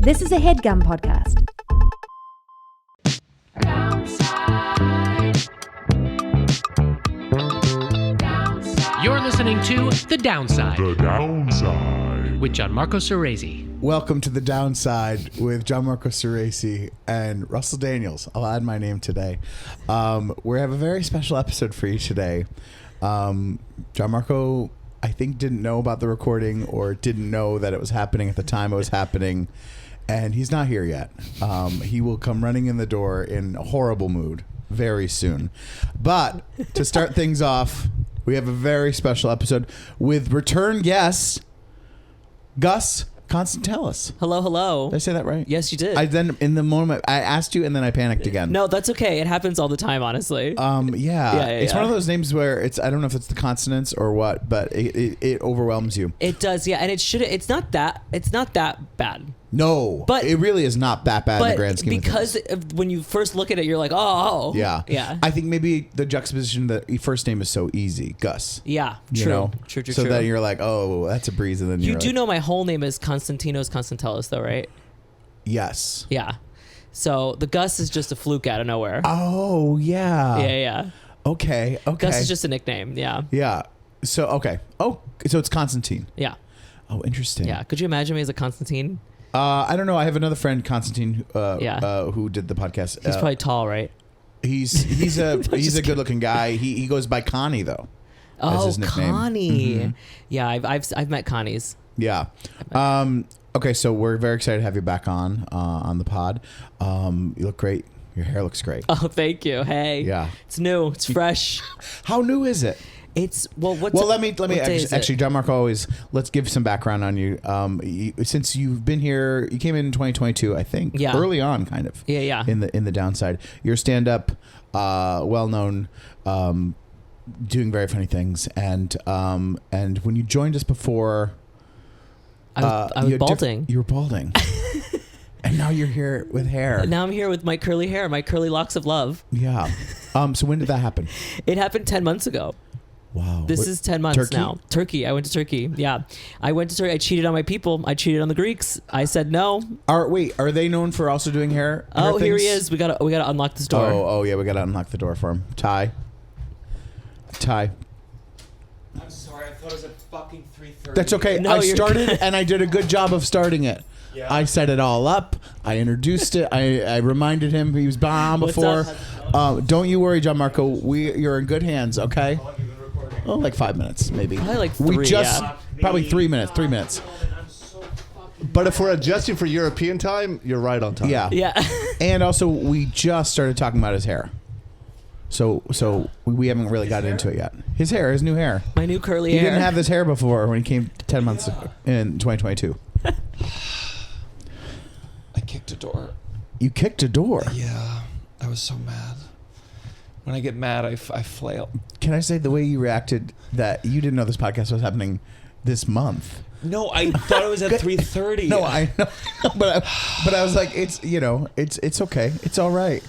This is a Headgum podcast. You're listening to The Downside. The Downside. With Gianmarco Soresi. Welcome to The Downside with Gianmarco Soresi and Russell Daniels. I'll add my name today. We have a very special episode for you today. Gianmarco, I think, didn't know about the recording or didn't know that it was happening at the time it was happening. And he's not here yet. He will come running in the door in a horrible mood very soon. But to start things off, we have a very special episode with return guest, Gus Constantellis. Hello, hello. Did I say that right? Yes, you did. I then, in the moment, I asked you and then I panicked again. No, that's okay. It happens all the time, honestly. Yeah. It's one of those names where I don't know if it's the consonants or what, but it overwhelms you. It does, yeah. And it's not that bad. No, but it really is not that bad in the grand scheme of things. Because when you first look at it, you're like, oh. Yeah. Yeah. I think maybe the juxtaposition that your first name is so easy, Gus. Yeah, You true. know? True. So then you're like, oh, that's a breeze. And then You do know my whole name is Konstantinos Constantellis, though, right? Yes. Yeah. So the Gus is just a fluke out of nowhere. Oh, yeah. Yeah. Okay. Gus is just a nickname, yeah. Yeah. So, okay. Oh, so it's Constantine. Yeah. Oh, interesting. Yeah. Could you imagine me as a Constantine? I don't know. I have another friend, Constantine, who did the podcast. He's probably tall, right? He's a good looking guy. He goes by Connie though. As his nickname. Connie. Mm-hmm. Yeah, I've met Connies. Yeah. Okay, so we're very excited to have you back on the pod. You look great. Your hair looks great. Oh, thank you. Hey. Yeah. It's new. It's fresh. How new is it? It's let me actually Gianmarco, always let's give some background on you. Since you've been here, you came in 2022, I think. Yeah. Early on, kind of. Yeah. In the downside, you're stand up, well known, doing very funny things, and when you joined us before, I was balding. You were balding. And now you're here with hair. Now I'm here with my curly hair, my curly locks of love. Yeah. So when did that happen? It happened 10 months ago. Wow. This is 10 months Turkey? now. Turkey. I went to Turkey. Yeah. I went to Turkey. I cheated on my people. I cheated on the Greeks. I said no. Are they known for also doing hair? Oh, hair here things? he is. We gotta unlock this door. Oh yeah, we gotta unlock the door for him. Ty. I'm sorry, I thought it was at fucking 3:30. That's okay. No, I you're started good. and I did a good job of starting it. Yeah. I set it all up. I introduced it. I reminded him he was on What's before. up? Don't you worry, Gianmarco. You're in good hands. Okay. How long have you been recording? Oh, like 5 minutes, maybe. Probably like We 3, just yeah. probably 3 minutes. 3 minutes. I'm so fucking... But if we're adjusting for European time, you're right on time. Yeah. Yeah. And also, we just started talking about his hair. So we haven't really got into it yet. His new hair. My new curly He hair. didn't have this hair before when he came 10 months ago in 2022. I kicked a door. You kicked a door. Yeah, I was so mad. When I get mad, I flail. Can I say the way you reacted that you didn't know this podcast was happening this month? No, I thought it was at 3:30. No, I know, but I was like, it's okay, it's all right,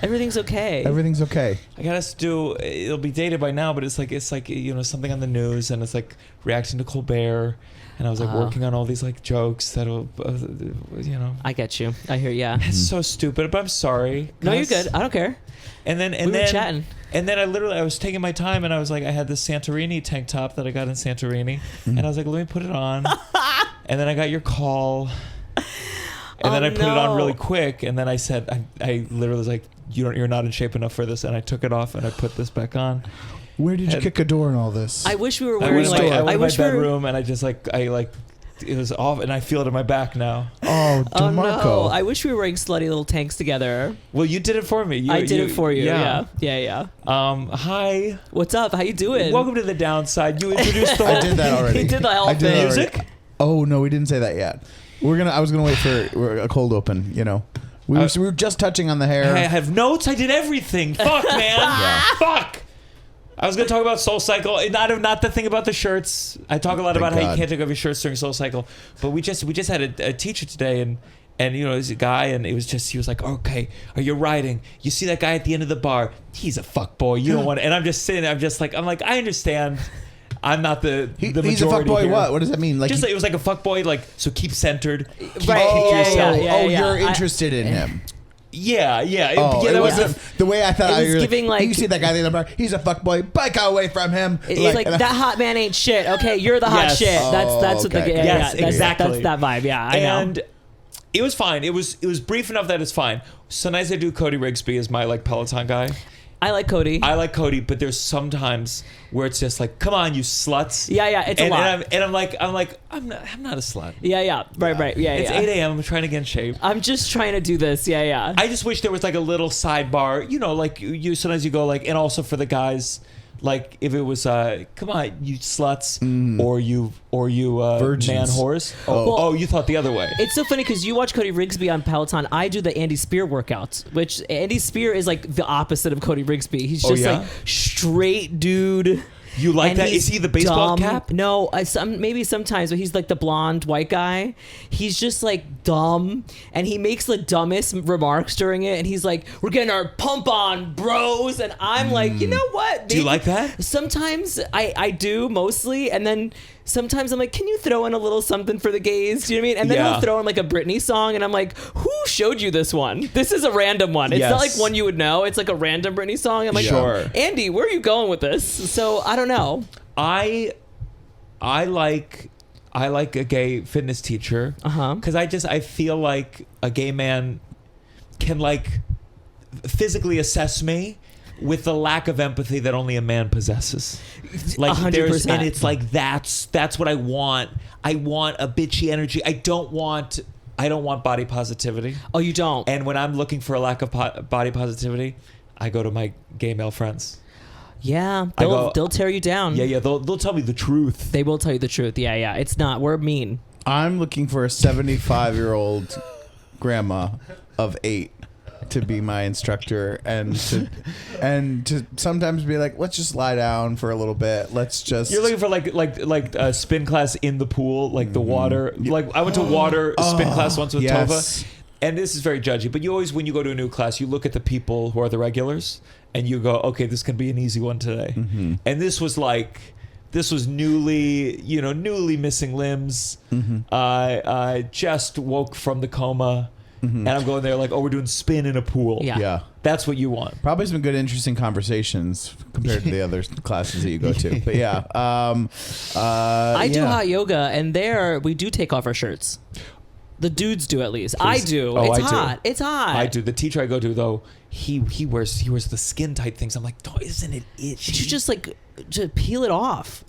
Everything's okay. everything's okay. I got us to do. It'll be dated by now, but it's like something on the news, and it's like reacting to Colbert, and I was like working on all these like jokes that'll, I get you. I hear. Yeah. It's so stupid, but I'm sorry. No, you're Gus. good. I don't care. And then We were chatting. And then I was taking my time, and I was like, I had this Santorini tank top that I got in Santorini, and I was like, let me put it on. And then I got your call, and then I put it on really quick, and then I said, I literally was like, you're not in shape enough for this, and I took it off and I put this back on. Where did you kick a door in all this? I wish we were I wearing went like. to my we were. bedroom, and I just it was off, and I feel it in my back now. Oh, Oh Gianmarco. no! I wish we were wearing slutty little tanks together. Well, you did it for me. I did it for you. Yeah. Yeah. Hi. What's up? How you doing? Welcome to The Downside. You introduced the I did that already. He did the whole I did that thing. already. Music? Oh no, we didn't say that yet. I was gonna wait for a cold open. We were just touching on the hair. I have notes. I did everything. Fuck, man. Fuck. I was going to talk about Soul Cycle. Not the thing about the shirts. I talk a lot about how you can't take off your shirts during Soul Cycle. But we just had a teacher today, and he's a guy, and he was like, okay, are you writing? You see that guy at the end of the bar? He's a fuckboy. You don't want to. And I'm just sitting there. I'm like, I understand. I'm not the majority. He's a fuckboy. here. What does that mean? Like Just it was like a fuckboy. Like so, keep centered. Keep, Right, keep yeah, yourself. yeah. you're interested in him. Yeah. Oh, yeah, it that was wasn't the way I thought. It was you were giving, like- you see that guy in the bar. He's a fuckboy. Bike away from him. It's like that hot man ain't shit. Okay, you're the hot Yes. shit. That's what the okay. Yes, that's, exactly. That's that vibe. Yeah, I know. And it was fine. It was brief enough that it's fine. Sometimes I do Cody Rigsby as my like Peloton guy. I like Cody. I like Cody, but there's sometimes where it's just like, come on, you sluts. Yeah, it's a lot. And I'm like, I'm not a slut. Yeah, right. Yeah, It's 8 a.m. I'm trying to get in shape. I'm just trying to do this. Yeah. I just wish there was like a little sidebar, like you sometimes you go like, and also for the guys, like if it was come on, you sluts, or you Virgins. man whores. Well, You thought the other way. It's so funny because you watch Cody Rigsby on Peloton. I do the Andy Spear workouts, which Andy Spear is like the opposite of Cody Rigsby. He's just like straight dude. You like And that? he's Is he the baseball dumb. cap? No, maybe sometimes, but he's like the blonde white guy. He's just like dumb, and he makes the dumbest remarks during it. And he's like, "We're getting our pump on, bros," and I'm like, you know what? Do you like that? Sometimes I do, mostly, and then sometimes I'm like, can you throw in a little something for the gays? Do you know what I mean? And then he'll throw in like a Britney song, and I'm like, who showed you this one? This is a random one. It's not like one you would know. It's like a random Britney song. I'm like, Sure. Andy, where are you going with this? So I don't know. I like a gay fitness teacher because I feel like a gay man can like physically assess me with the lack of empathy that only a man possesses. Like 100%. and it's like that's what I want. I want a bitchy energy. I don't want body positivity. Oh, you don't? And when I'm looking for a lack of body positivity, I go to my gay male friends. Yeah, go- they'll tear you down. Yeah, they'll tell me the truth. They will tell you the truth. Yeah. It's not. We're mean. I'm looking for a 75-year-old grandma of 8 to be my instructor and to sometimes be like, let's just lie down for a little bit. Let's just. You're looking for like a spin class in the pool, like the water. Like I went to water spin class once with yes. Tovah, and this is very judgy. But you always, when you go to a new class, you look at the people who are the regulars, and you go, okay, this can be an easy one today. And this was newly missing limbs. I just woke from the coma. And I'm going there like, oh, we're doing spin in a pool. Yeah. That's what you want. Probably some good, interesting conversations compared to the other classes that you go to. But yeah. I do hot yoga, and there we do take off our shirts. The dudes do, at least. I do. Oh, It's I do. hot. It's hot. I do. The teacher I go to, though, he wears the skin tight things. I'm like, oh, isn't it itchy? You should just peel it off.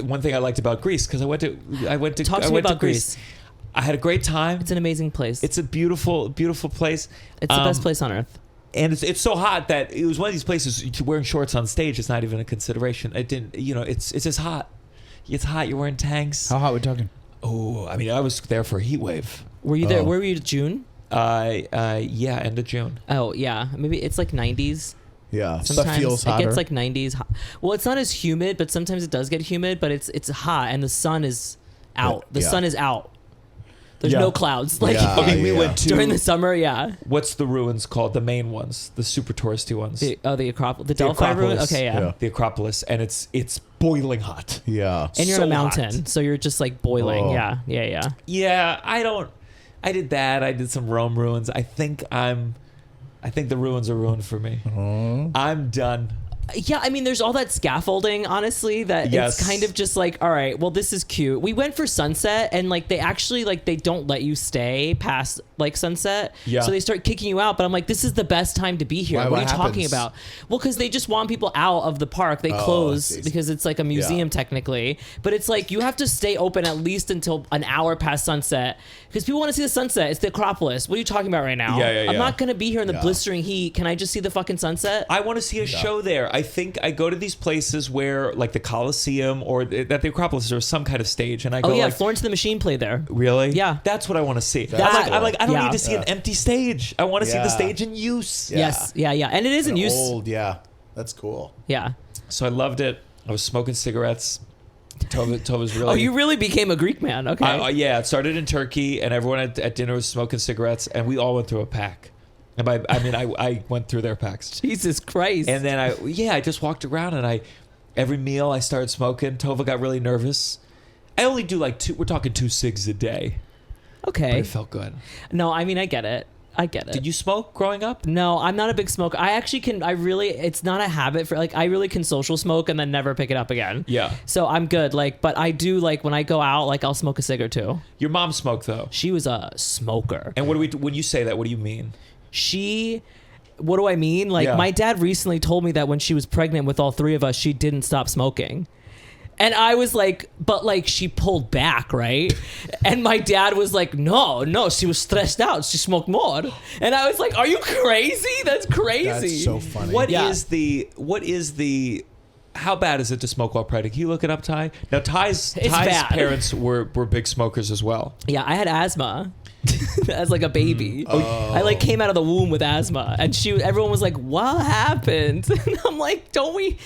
One thing I liked about Greece, because I went to Talk to me about Greece. I had a great time. It's an amazing place. It's a beautiful, beautiful place. It's the best place on earth. And it's so hot that it was one of these places wearing shorts on stage is not even a consideration. It didn't, it's just hot. It's hot. You're wearing tanks. How hot are we talking? Oh, I mean, I was there for a heat wave. Were you there? Where were you? June? Yeah, end of June. Oh, yeah. Maybe it's like 90s. Yeah. Sometimes Stuff feels hotter. it gets like 90s. Well, it's not as humid, but sometimes it does get humid. But it's hot, and the sun is out. The sun is out. There's no clouds. Like We went to during the summer. Yeah. What's the ruins called? The main ones, the super touristy ones. The Acropolis, the Delphi ruin. Acropolis. Okay, yeah. The Acropolis, and it's boiling hot. Yeah. And you're so on a mountain, hot. so you're just like boiling. Oh. Yeah. Yeah, I did that. I did some Rome ruins. I think the ruins are ruined for me. I'm done. Yeah, I mean, there's all that scaffolding, honestly, that Yes. it's kind of just like, all right, well, this is cute. We went for sunset, and like they actually they don't let you stay past like sunset. Yeah. So they start kicking you out. But I'm like, this is the best time to be here. Why? What are you What talking happens? about? Well, because they just want people out of the park. They I close see. because it's like a museum technically. But it's like you have to stay open at least until an hour past sunset because people want to see the sunset. It's the Acropolis. What are you talking about right now? Yeah. I'm not gonna be here in the blistering heat. Can I just see the fucking sunset? I want to see a show there. I think I go to these places where, like the Colosseum or at the Acropolis, there's some kind of stage, and I go, oh yeah, like, Florence and the Machine played there. really? Yeah. That's what I want to see. That- I'm like, I don't yeah. need to see an empty stage. I want to see the Yeah. stage in use. Yeah. Yes, yeah, and it is in use. Old, yeah. That's cool. Yeah. So I loved it. I was smoking cigarettes. Tovah's really. Oh, you really became a Greek man. Okay. Yeah, it started in Turkey, and everyone at dinner was smoking cigarettes, and we all went through a pack. And I went through their packs. Jesus Christ. And then I just walked around, and Every meal I started smoking. Tovah got really nervous. I only do like we're talking 2 cigs a day. Okay. But it felt good. No, I mean, I get it. Did you smoke growing up? No, I'm not a big smoker. I actually can, it's not a habit for, like, I really can social smoke and then never pick it up again. Yeah. So I'm good. Like, but I do, like, when I go out, like, I'll smoke a cig or two. Your mom smoked, though. She was a smoker. And when you say that, what do you mean? What do I mean? Like, Yeah. my dad recently told me that when she was pregnant with all 3 of us, she didn't stop smoking. And I was like, but like she pulled back, right? And my dad was like, no, she was stressed out. She smoked more. And I was like, are you crazy? That's crazy. That's so funny. What is the how bad is it to smoke while pregnant? Can you look it up, Ty? Now, Ty's bad. parents were big smokers as well. Yeah, I had asthma as like a baby. I like came out of the womb with asthma, and everyone was like, "What happened?" And I'm like, "Don't we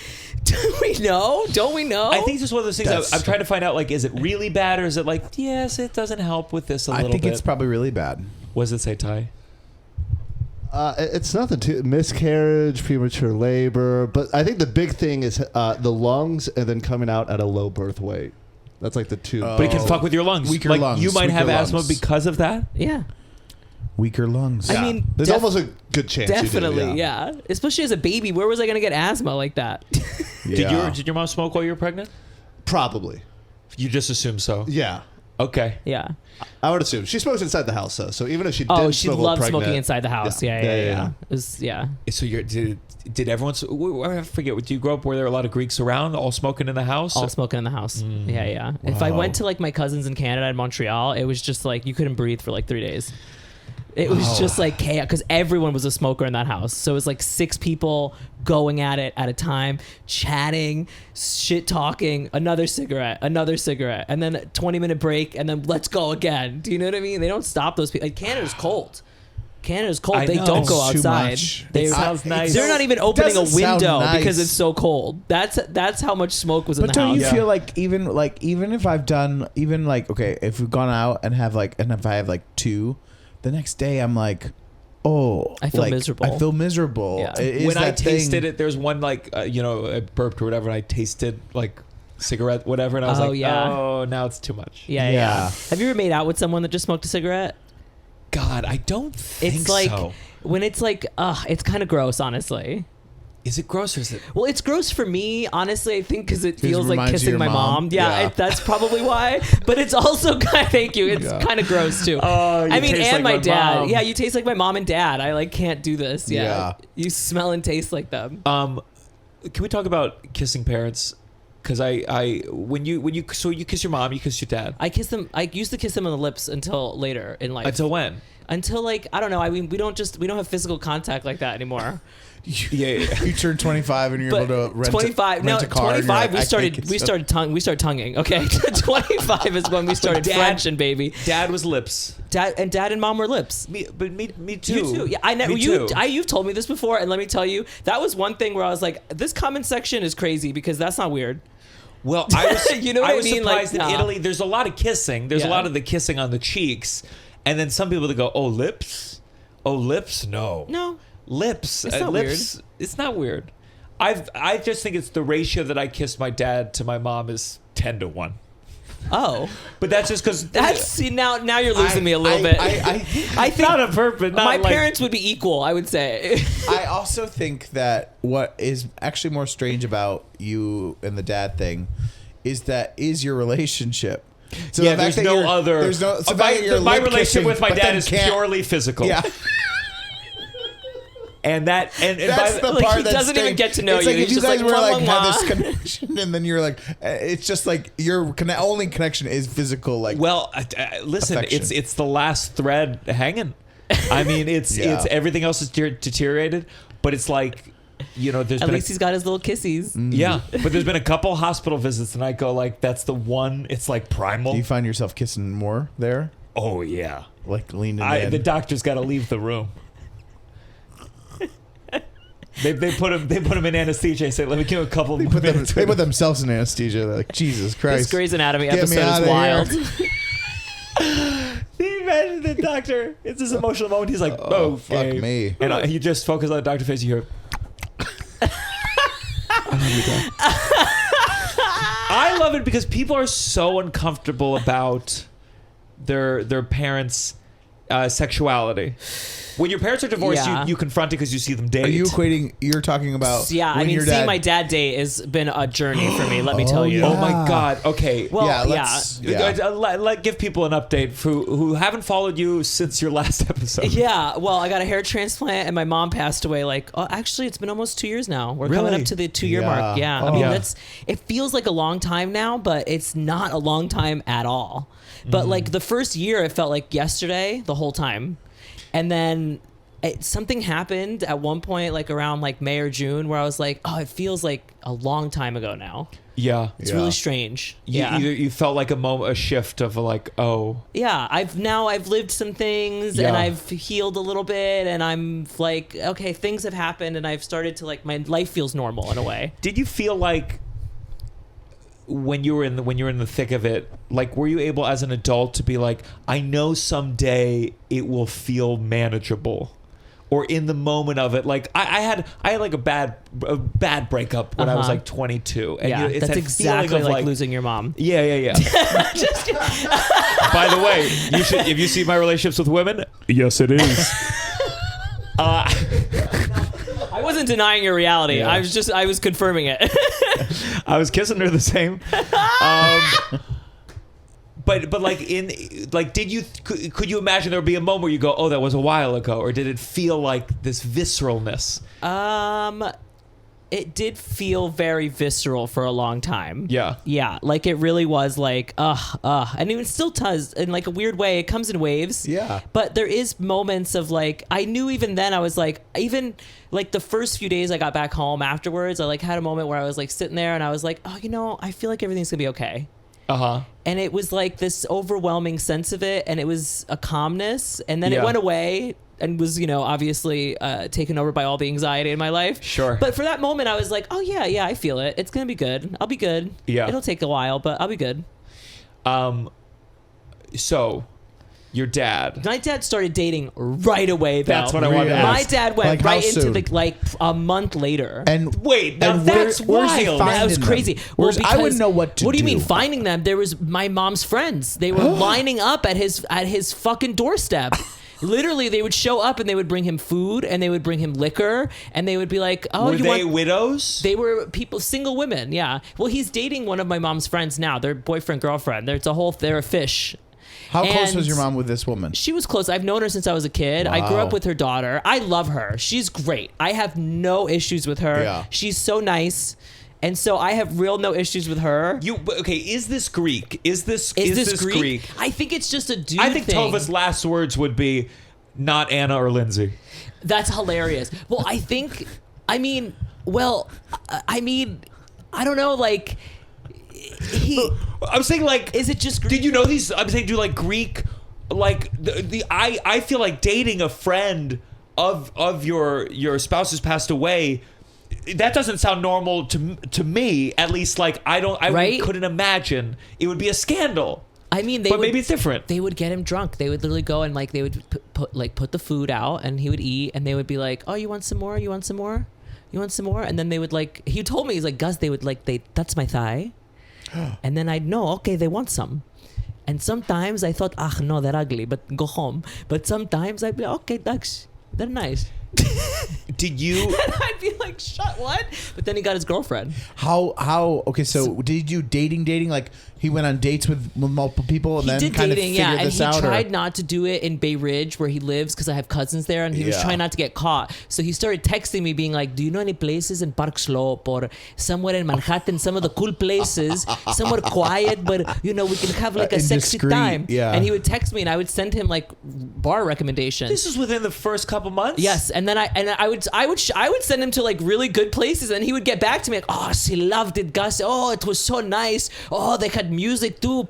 know? Don't we know?" I think this is one of those things I'm trying to find out. Like, is it really bad, or is it like, yes, it doesn't help with this a little bit? I think it's probably really bad. What does it say, Ty? It's nothing too miscarriage, premature labor, but I think the big thing is the lungs and then coming out at a low birth weight. That's like the two. But it can fuck with your lungs. Weaker like, lungs. You might have Weaker asthma lungs. because of that. Yeah, Weaker lungs. I mean, there's almost a good chance. definitely, you do, yeah. Especially as a baby, where was I going to get asthma like that? Yeah. Did your mom smoke while you were pregnant? Probably. You just assume so. Yeah. Okay. Yeah. I would assume she smokes inside the house though. So even if she did, She loved smoking inside the house. Yeah. It was, yeah. So did everyone? I forget. Did you grow up where there were a lot of Greeks around, all smoking in the house? All smoking in the house. Yeah. If I went to like my cousins in Canada in Montreal, it was just like you couldn't breathe for like 3 days. It was just like chaos because everyone was a smoker in that house. So it was like 6 people going at it at a time, chatting, shit talking, another cigarette, and then a 20-minute break, and then let's go again. Do you know what I mean? They don't stop those people. Like, Canada's cold. I They know. don't go It's too outside. much. They It sounds nice. They're not even opening a doesn't sound window nice. because it's so cold. That's how much smoke was in But the don't house. you feel like even if I've done if we've gone out and if I have like 2, the next day I'm like, I feel miserable. I feel miserable. Yeah. When I tasted it, there's one like I burped or whatever, and I tasted like cigarette whatever, and I was oh, now it's too much. Yeah. Have you ever made out with someone that just smoked a cigarette? God, I don't think It's like so. when it's like, it's kind of gross, honestly. Is it gross or is it? Well, it's gross for me, honestly. I think because it 'Cause it feels like reminds you of kissing your my mom. mom? Yeah, Yeah. that's probably why. But it's also thank you. It's kind of gross too. Oh, you I mean, taste and like my dad. mom. Yeah, you taste like my mom and dad. I like can't do this. Yeah, Yeah. you smell and taste like them. Can we talk about kissing parents? Because when you kiss your mom, you kiss your dad. I kiss them. I used to kiss them on the lips until later in life. Until when? Until like I don't know. I mean, we don't have physical contact like that anymore. Yeah. You turn 25 and you're But able to rent 25. rent a car. and you're 25. like, We started tonguing. Okay, 25 is when we started Frenching, baby. Dad was lips. Dad and mom were lips. Me too. You too. Yeah, I never. Me too. You've told me this before, and let me tell you, that was one thing where I was like, this comment section is crazy because that's not weird. Well, I was. You know what I was mean? surprised Like, in nah. Italy. There's a lot of kissing. There's a Yeah. lot of the kissing on the cheeks, and then some people that go, "Oh, lips. Oh, lips. No. No. Lips. It's not lips. It's not weird. I just think it's the ratio that I kissed my dad to my mom is 10-1. Oh, But that's just because see now you're losing me a little bit. I I think not on purpose. Not my like, parents would be equal. I would say. I also think that what is actually more strange about you and the dad thing is your relationship. So Yeah, the fact there's that no you're- other. There's no. So the fact that you're my lip relationship kissing, with my but dad then is can't- purely physical. Yeah. And that and That's by, the like, part he that doesn't even stinks. get to know it's you. Like if He's you just guys like, were "Mwah, like mwah, have this mwah." connection, and then you're like, it's just like your only connection is physical. Like, well, listen, affection. it's the last thread hanging. I mean, it's everything else is deteriorated, but it's like, there's At been least he's got his little kissies. yeah, but there's been a couple hospital visits, and I go like, that's the one. It's like primal. do you find yourself kissing more there? Oh yeah, Like leaning in. the doctor's got to leave the room. They put him in anesthesia. I say, let me give him a couple They minutes. put themselves in anesthesia. They're like, Jesus This Christ. Grey's Anatomy Get me episode outta is wild. Can you imagine the doctor? It's this emotional moment. He's like, Oh, okay. fuck me. And you just focus on the doctor's face. You hear, I love it because people are so uncomfortable about their parents' sexuality. When your parents are divorced, you confront it because you see them date. Are you equating? You're talking about? Yeah, I mean, seeing my dad date has been a journey for me. Let me tell you. Yeah. Oh my God. Okay. Well, Give people an update who haven't followed you since your last episode. Yeah. Well, I got a hair transplant and my mom passed away. Actually, it's been almost 2 years now. We're coming up to the 2-year mark. Yeah. I mean, it feels like a long time now, but it's not a long time at all. But like the first year, it felt like yesterday the whole time. And then something happened at one point, like around like May or June, where I was like, oh, it feels like a long time ago now. Yeah. It's really strange. You felt like a shift of like, oh. Yeah. I've lived some things and I've healed a little bit and I'm like, okay, things have happened and I've started to like, my life feels normal in a way. Did you feel like when you were in the thick of it, like were you able as an adult to be like, I know someday it will feel manageable, or in the moment of it, like I had like a bad breakup when I was like 22, and it's that's that exactly of like losing your mom. Yeah. Just by the way, if you see my relationships with women, yes, it is. I wasn't denying your reality. Yeah. I was confirming it. I was kissing her the same. But like could you imagine there would be a moment where you go, oh, that was a while ago, or did it feel like this visceralness? It did feel very visceral for a long time. Yeah. Like it really was like, and it still does in like a weird way. It comes in waves. Yeah. But there is moments of like, I knew even then I was like, even like the first few days I got back home afterwards, I like had a moment where I was like sitting there and I was like, oh, I feel like everything's gonna be okay. And it was like this overwhelming sense of it, and it was a calmness, and then it went away and was, obviously taken over by all the anxiety in my life. Sure. But for that moment, I was like, oh yeah, I feel it. It's gonna be good. I'll be good. Yeah. It'll take a while, but I'll be good. So your dad. My dad started dating right away, though. That's what I wanted to ask. My dad went Like, right how into soon? a month later. And wait, now and that's where's he wild. finding That was them? crazy. I wouldn't know what to do. What do you mean finding them? There was my mom's friends. They were lining up at his fucking doorstep. Literally, they would show up and they would bring him food and they would bring him liquor and they would be like, "Oh, were they widows?" They were single women. Yeah. Well, he's dating one of my mom's friends now. They're boyfriend girlfriend. They're a fish. How close And was your mom with this woman? She was close. I've known her since I was a kid. I grew up with her daughter. I love her. She's great. I have no issues with her. Yeah. She's so nice. And so I have no issues with her. Is this Greek? Is this Greek? I think it's just a dude I think thing. Tovah's last words would be, not Anna or Lindsay. That's hilarious. Well, I don't know, like... I'm saying, like, is it just Greek? Did you know these? I'm saying, do like Greek, like I feel like dating a friend of your spouse who's passed away. That doesn't sound normal to me. At least, like I couldn't imagine it would be a scandal. I mean, maybe it's different. They would get him drunk. They would literally go and like they would put the food out and he would eat and they would be like, "Oh, you want some more? You want some more? You want some more?" And then they would like. He told me, he's like, "Gus, they would like touch my thigh." And then I'd know, okay, they want some. And sometimes I thought, no, they're ugly, but go home. But sometimes I'd be like, okay, ducks, they're nice. Did you? And I'd be like, shut, what? But then he got his girlfriend. How? Okay, so did you dating? Like he went on dates with multiple people and then kind of figured this out? And he tried not to do it in Bay Ridge where he lives because I have cousins there, and he was trying not to get caught. So he started texting me being like, do you know any places in Park Slope or somewhere in Manhattan, some of the cool places, somewhere quiet, but we can have like a sexy time. Yeah. And he would text me and I would send him like bar recommendations. This was within the first couple months? Yes. And then I would send him to like really good places and he would get back to me like, oh, she loved it, Gus. Oh, it was so nice. Oh, they had music too.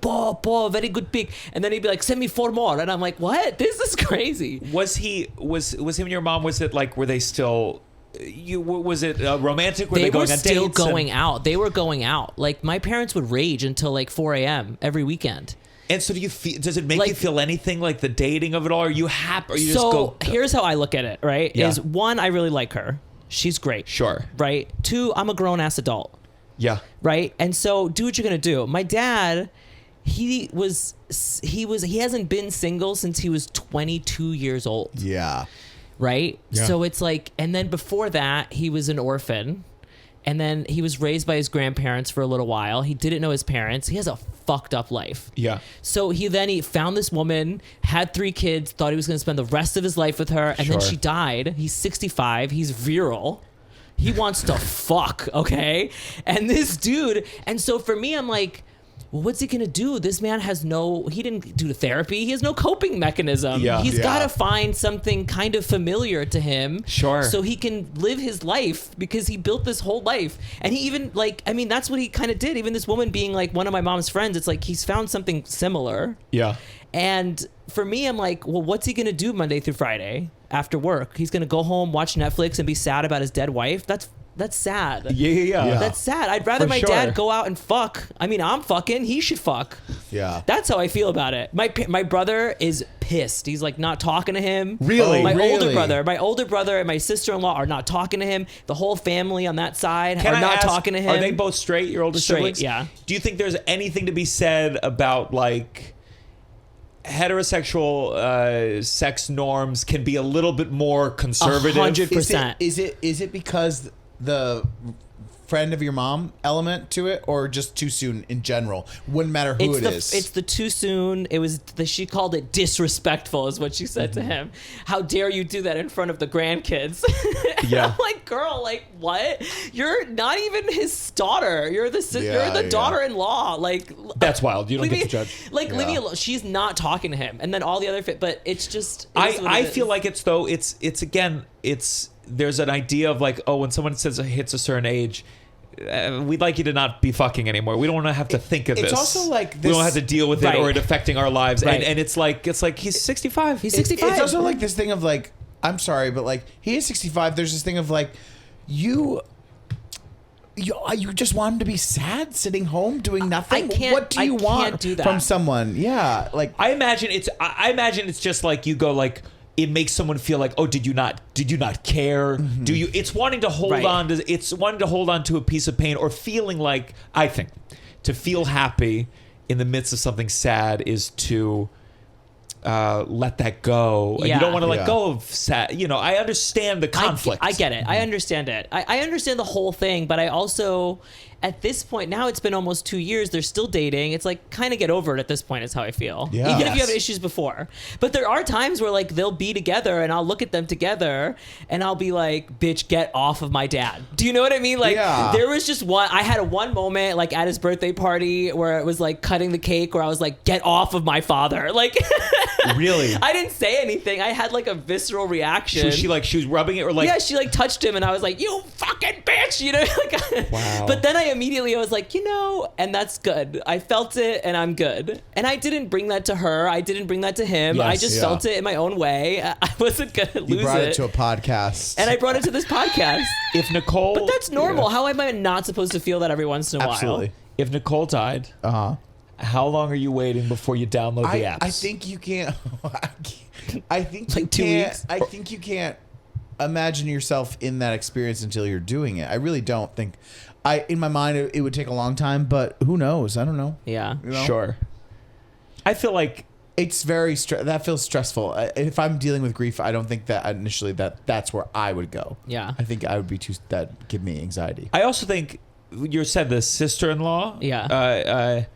Very good pick. And then he'd be like, send me 4 more. And I'm like, what? This is crazy. Was him and your mom, was it like, were they still, was it romantic? Were they going on dates? They were still going out. They were going out. Like my parents would rage until like 4 a.m. every weekend. And so does it make you feel anything like the dating of it all? Are you happy? Or you just go? Here's how I look at it, right? Yeah. Is 1, I really like her. She's great. Sure. Right? 2, I'm a grown ass adult. Yeah. Right. And so do what you're going to do. My dad, he hasn't been single since he was 22 years old. Yeah. Right. Yeah. So it's like, and then before that, he was an orphan. And then he was raised by his grandparents for a little while. He didn't know his parents. He has a fucked up life. Yeah. So he found this woman, had 3 kids, thought he was going to spend the rest of his life with her. And then she died. He's 65. He's virile. He wants to fuck. Okay. And this dude. And so for me, I'm like, well, what's he going to do? This man he didn't do therapy. He has no coping mechanism. Yeah. He's got to find something kind of familiar to him. Sure. So he can live his life, because he built this whole life. And he even that's what he kind of did. Even this woman being like one of my mom's friends, it's like he's found something similar. Yeah. And for me, I'm like, well, what's he going to do Monday through Friday after work? He's going to go home, watch Netflix, and be sad about his dead wife? That's sad. Yeah. That's sad. I'd rather my dad go out and fuck. I mean, I'm fucking. He should fuck. Yeah. That's how I feel about it. My brother is pissed. He's like not talking to him. Really? My Really? older brother and my sister-in-law are not talking to him. The whole family on that side are not talking to him. Are they both straight, your older Straight, siblings? yeah. Do you think there's anything to be said about like heterosexual sex norms can be a little bit more conservative? 100%. Is it because the friend of your mom element to it, or just too soon in general? Wouldn't matter who it is. It's the too soon. It was she called it disrespectful, is what she said to him. How dare you do that in front of the grandkids? Yeah. I'm like, girl, like what? You're not even his daughter. You're the daughter-in-law. Like That's wild. You don't get to judge. Like leave me alone. She's not talking to him, and then all the other but it's just. I feel like it's there's an idea of like, oh, when someone hits a certain age, we'd like you to not be fucking anymore. We don't want to have to think of this. It's also like we don't have to deal with it or it affecting our lives. Right. And it's like he's 65. He's 65. It's also like this thing of like, I'm sorry, but like he is 65. There's this thing of like, you just want him to be sad, sitting home doing nothing. What do you want from someone? Yeah, like I imagine it's just like you go like, it makes someone feel like, oh, did you not care? Mm-hmm. Do you? It's wanting to hold on to. It's wanting to hold on to a piece of pain, or feeling like, I think, to feel happy in the midst of something sad is to let that go. And you don't want to let go of sad. You know, I understand the conflict. I get it. I understand it. I understand the whole thing, but I also, at this point, now it's been almost 2 years, they're still dating. It's like, kind of get over it at this point is how I feel. Yeah. Even if you have issues before. But there are times where like they'll be together and I'll look at them together and I'll be like, bitch, get off of my dad. Do you know what I mean? Like there was just I had one moment like at his birthday party where it was like cutting the cake where I was like, get off of my father. Like Really? I didn't say anything. I had like a visceral reaction. She was rubbing it or like... Yeah, she like touched him and I was like, you fucking bitch, you know? Like, wow. But then I was like, and that's good. I felt it and I'm good. And I didn't bring that to her. I didn't bring that to him. Yes, I just felt it in my own way. I wasn't going to lose it. You brought it to a podcast. And I brought it to this podcast. If Nicole... But that's normal. How am I not supposed to feel that every once in a Absolutely. while? If Nicole died... How long are you waiting before you download the apps? I think you can't. I think like 2 weeks. I think you can't imagine yourself in that experience until you're doing it. I really don't think. In my mind, it would take a long time, but who knows? I don't know. Yeah. You know? Sure. I feel like it's very that feels stressful. If I'm dealing with grief, I don't think that initially that's where I would go. Yeah. I think I would be that give me anxiety. I also think you said the sister-in-law. Yeah.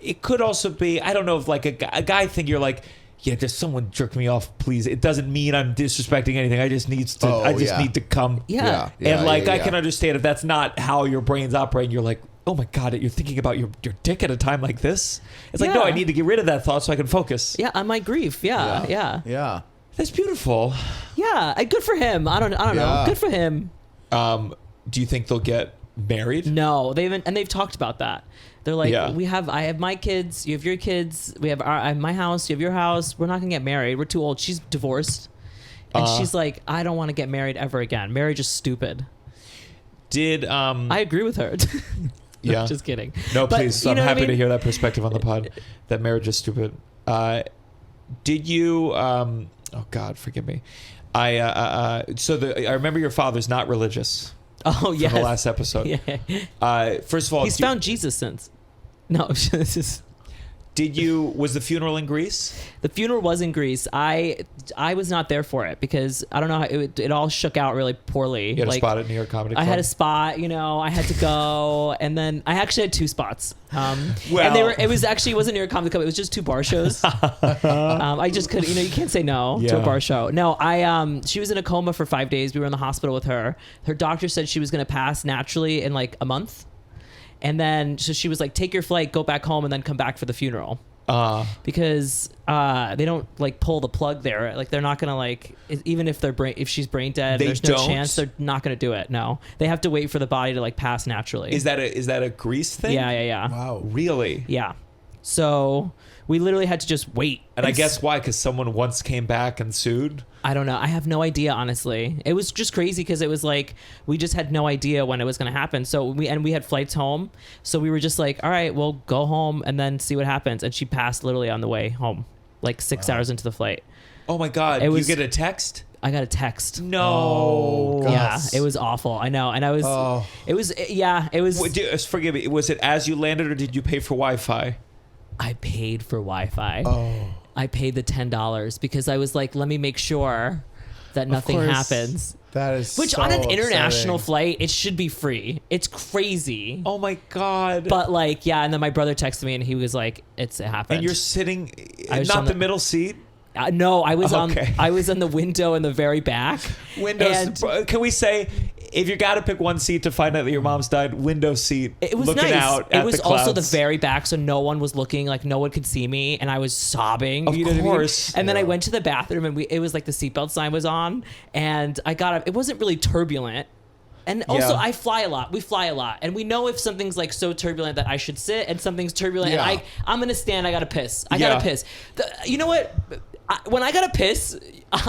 It could also be, I don't know, if like a guy thing, you're like, yeah, just someone jerk me off, please. It doesn't mean I'm disrespecting anything. I just need to come. Yeah. And I can understand if that's not how your brain's operating. You're like, oh my God, you're thinking about your dick at a time like this? It's like, no, I need to get rid of that thought so I can focus. Yeah, on my grief. Yeah. That's beautiful. Yeah, good for him. I don't know. Good for him. Do you think they'll get married? No, they've talked about that. They're like, I have my kids, you have your kids, I have my house, you have your house. We're not gonna get married. We're too old. She's divorced, and she's like, I don't want to get married ever again. Marriage is stupid. I agree with her. Yeah, just kidding. No, please. I'm happy to hear that perspective on the pod. That marriage is stupid. Did you? Oh God, forgive me. I remember your father's not religious. Oh, yes. from the last episode. Yeah. First of all, He's found Jesus since. No, this is... Was the funeral in Greece? The funeral was in Greece. I was not there for it because I don't know how it all shook out really poorly. You had a spot at New York Comedy Club? I had a spot, I had to go, and then I actually had 2 spots. And it wasn't New York Comedy Club. It was just 2 bar shows. I just couldn't, you can't say no to a bar show. No, she was in a coma for 5 days. We were in the hospital with her. Her doctor said she was going to pass naturally in like a month. And then so she was like, take your flight, go back home, and then come back for the funeral. Because they don't like pull the plug there. Like they're not gonna like even if if she's brain dead, there's no chance they're not gonna do it. No, they have to wait for the body to like pass naturally. Is that a Greece thing? Yeah. Wow, really? Yeah. So we literally had to just wait. And I guess why? Because someone once came back and sued? I don't know. I have no idea, honestly. It was just crazy because it was like we just had no idea when it was going to happen. So we had flights home. So we were just like, all right, we'll go home and then see what happens. And she passed literally on the way home, like 6 hours into the flight. Oh my God. You get a text? I got a text. No. Yeah, it was awful. I know. And I was, it was. Forgive me. Was it as you landed or did you pay for Wi-Fi? I paid for Wi-Fi. I paid the $10 because I was like, let me make sure that nothing happens. That is Which so on an international upsetting. flight, it should be free. It's crazy. Oh my God. But like, yeah, and then my brother texted me and he was like, it happened. And you're sitting, was not on the middle seat? No, I was on the window in the very back. Windows. Can we say, if you got to pick one seat to find out that your mom's died, window seat. It was looking nice. out It at was the also the clouds. very back, so no one was looking, like no one could see me, and I was sobbing. Of you know what I course. mean? And then I went to the bathroom, and it was like the seatbelt sign was on, and I got up. It wasn't really turbulent. And also, I fly a lot. We fly a lot. And we know if something's like so turbulent that I should sit and something's turbulent and I'm going to stand, I got to piss. I got to piss. You know what? When I got to piss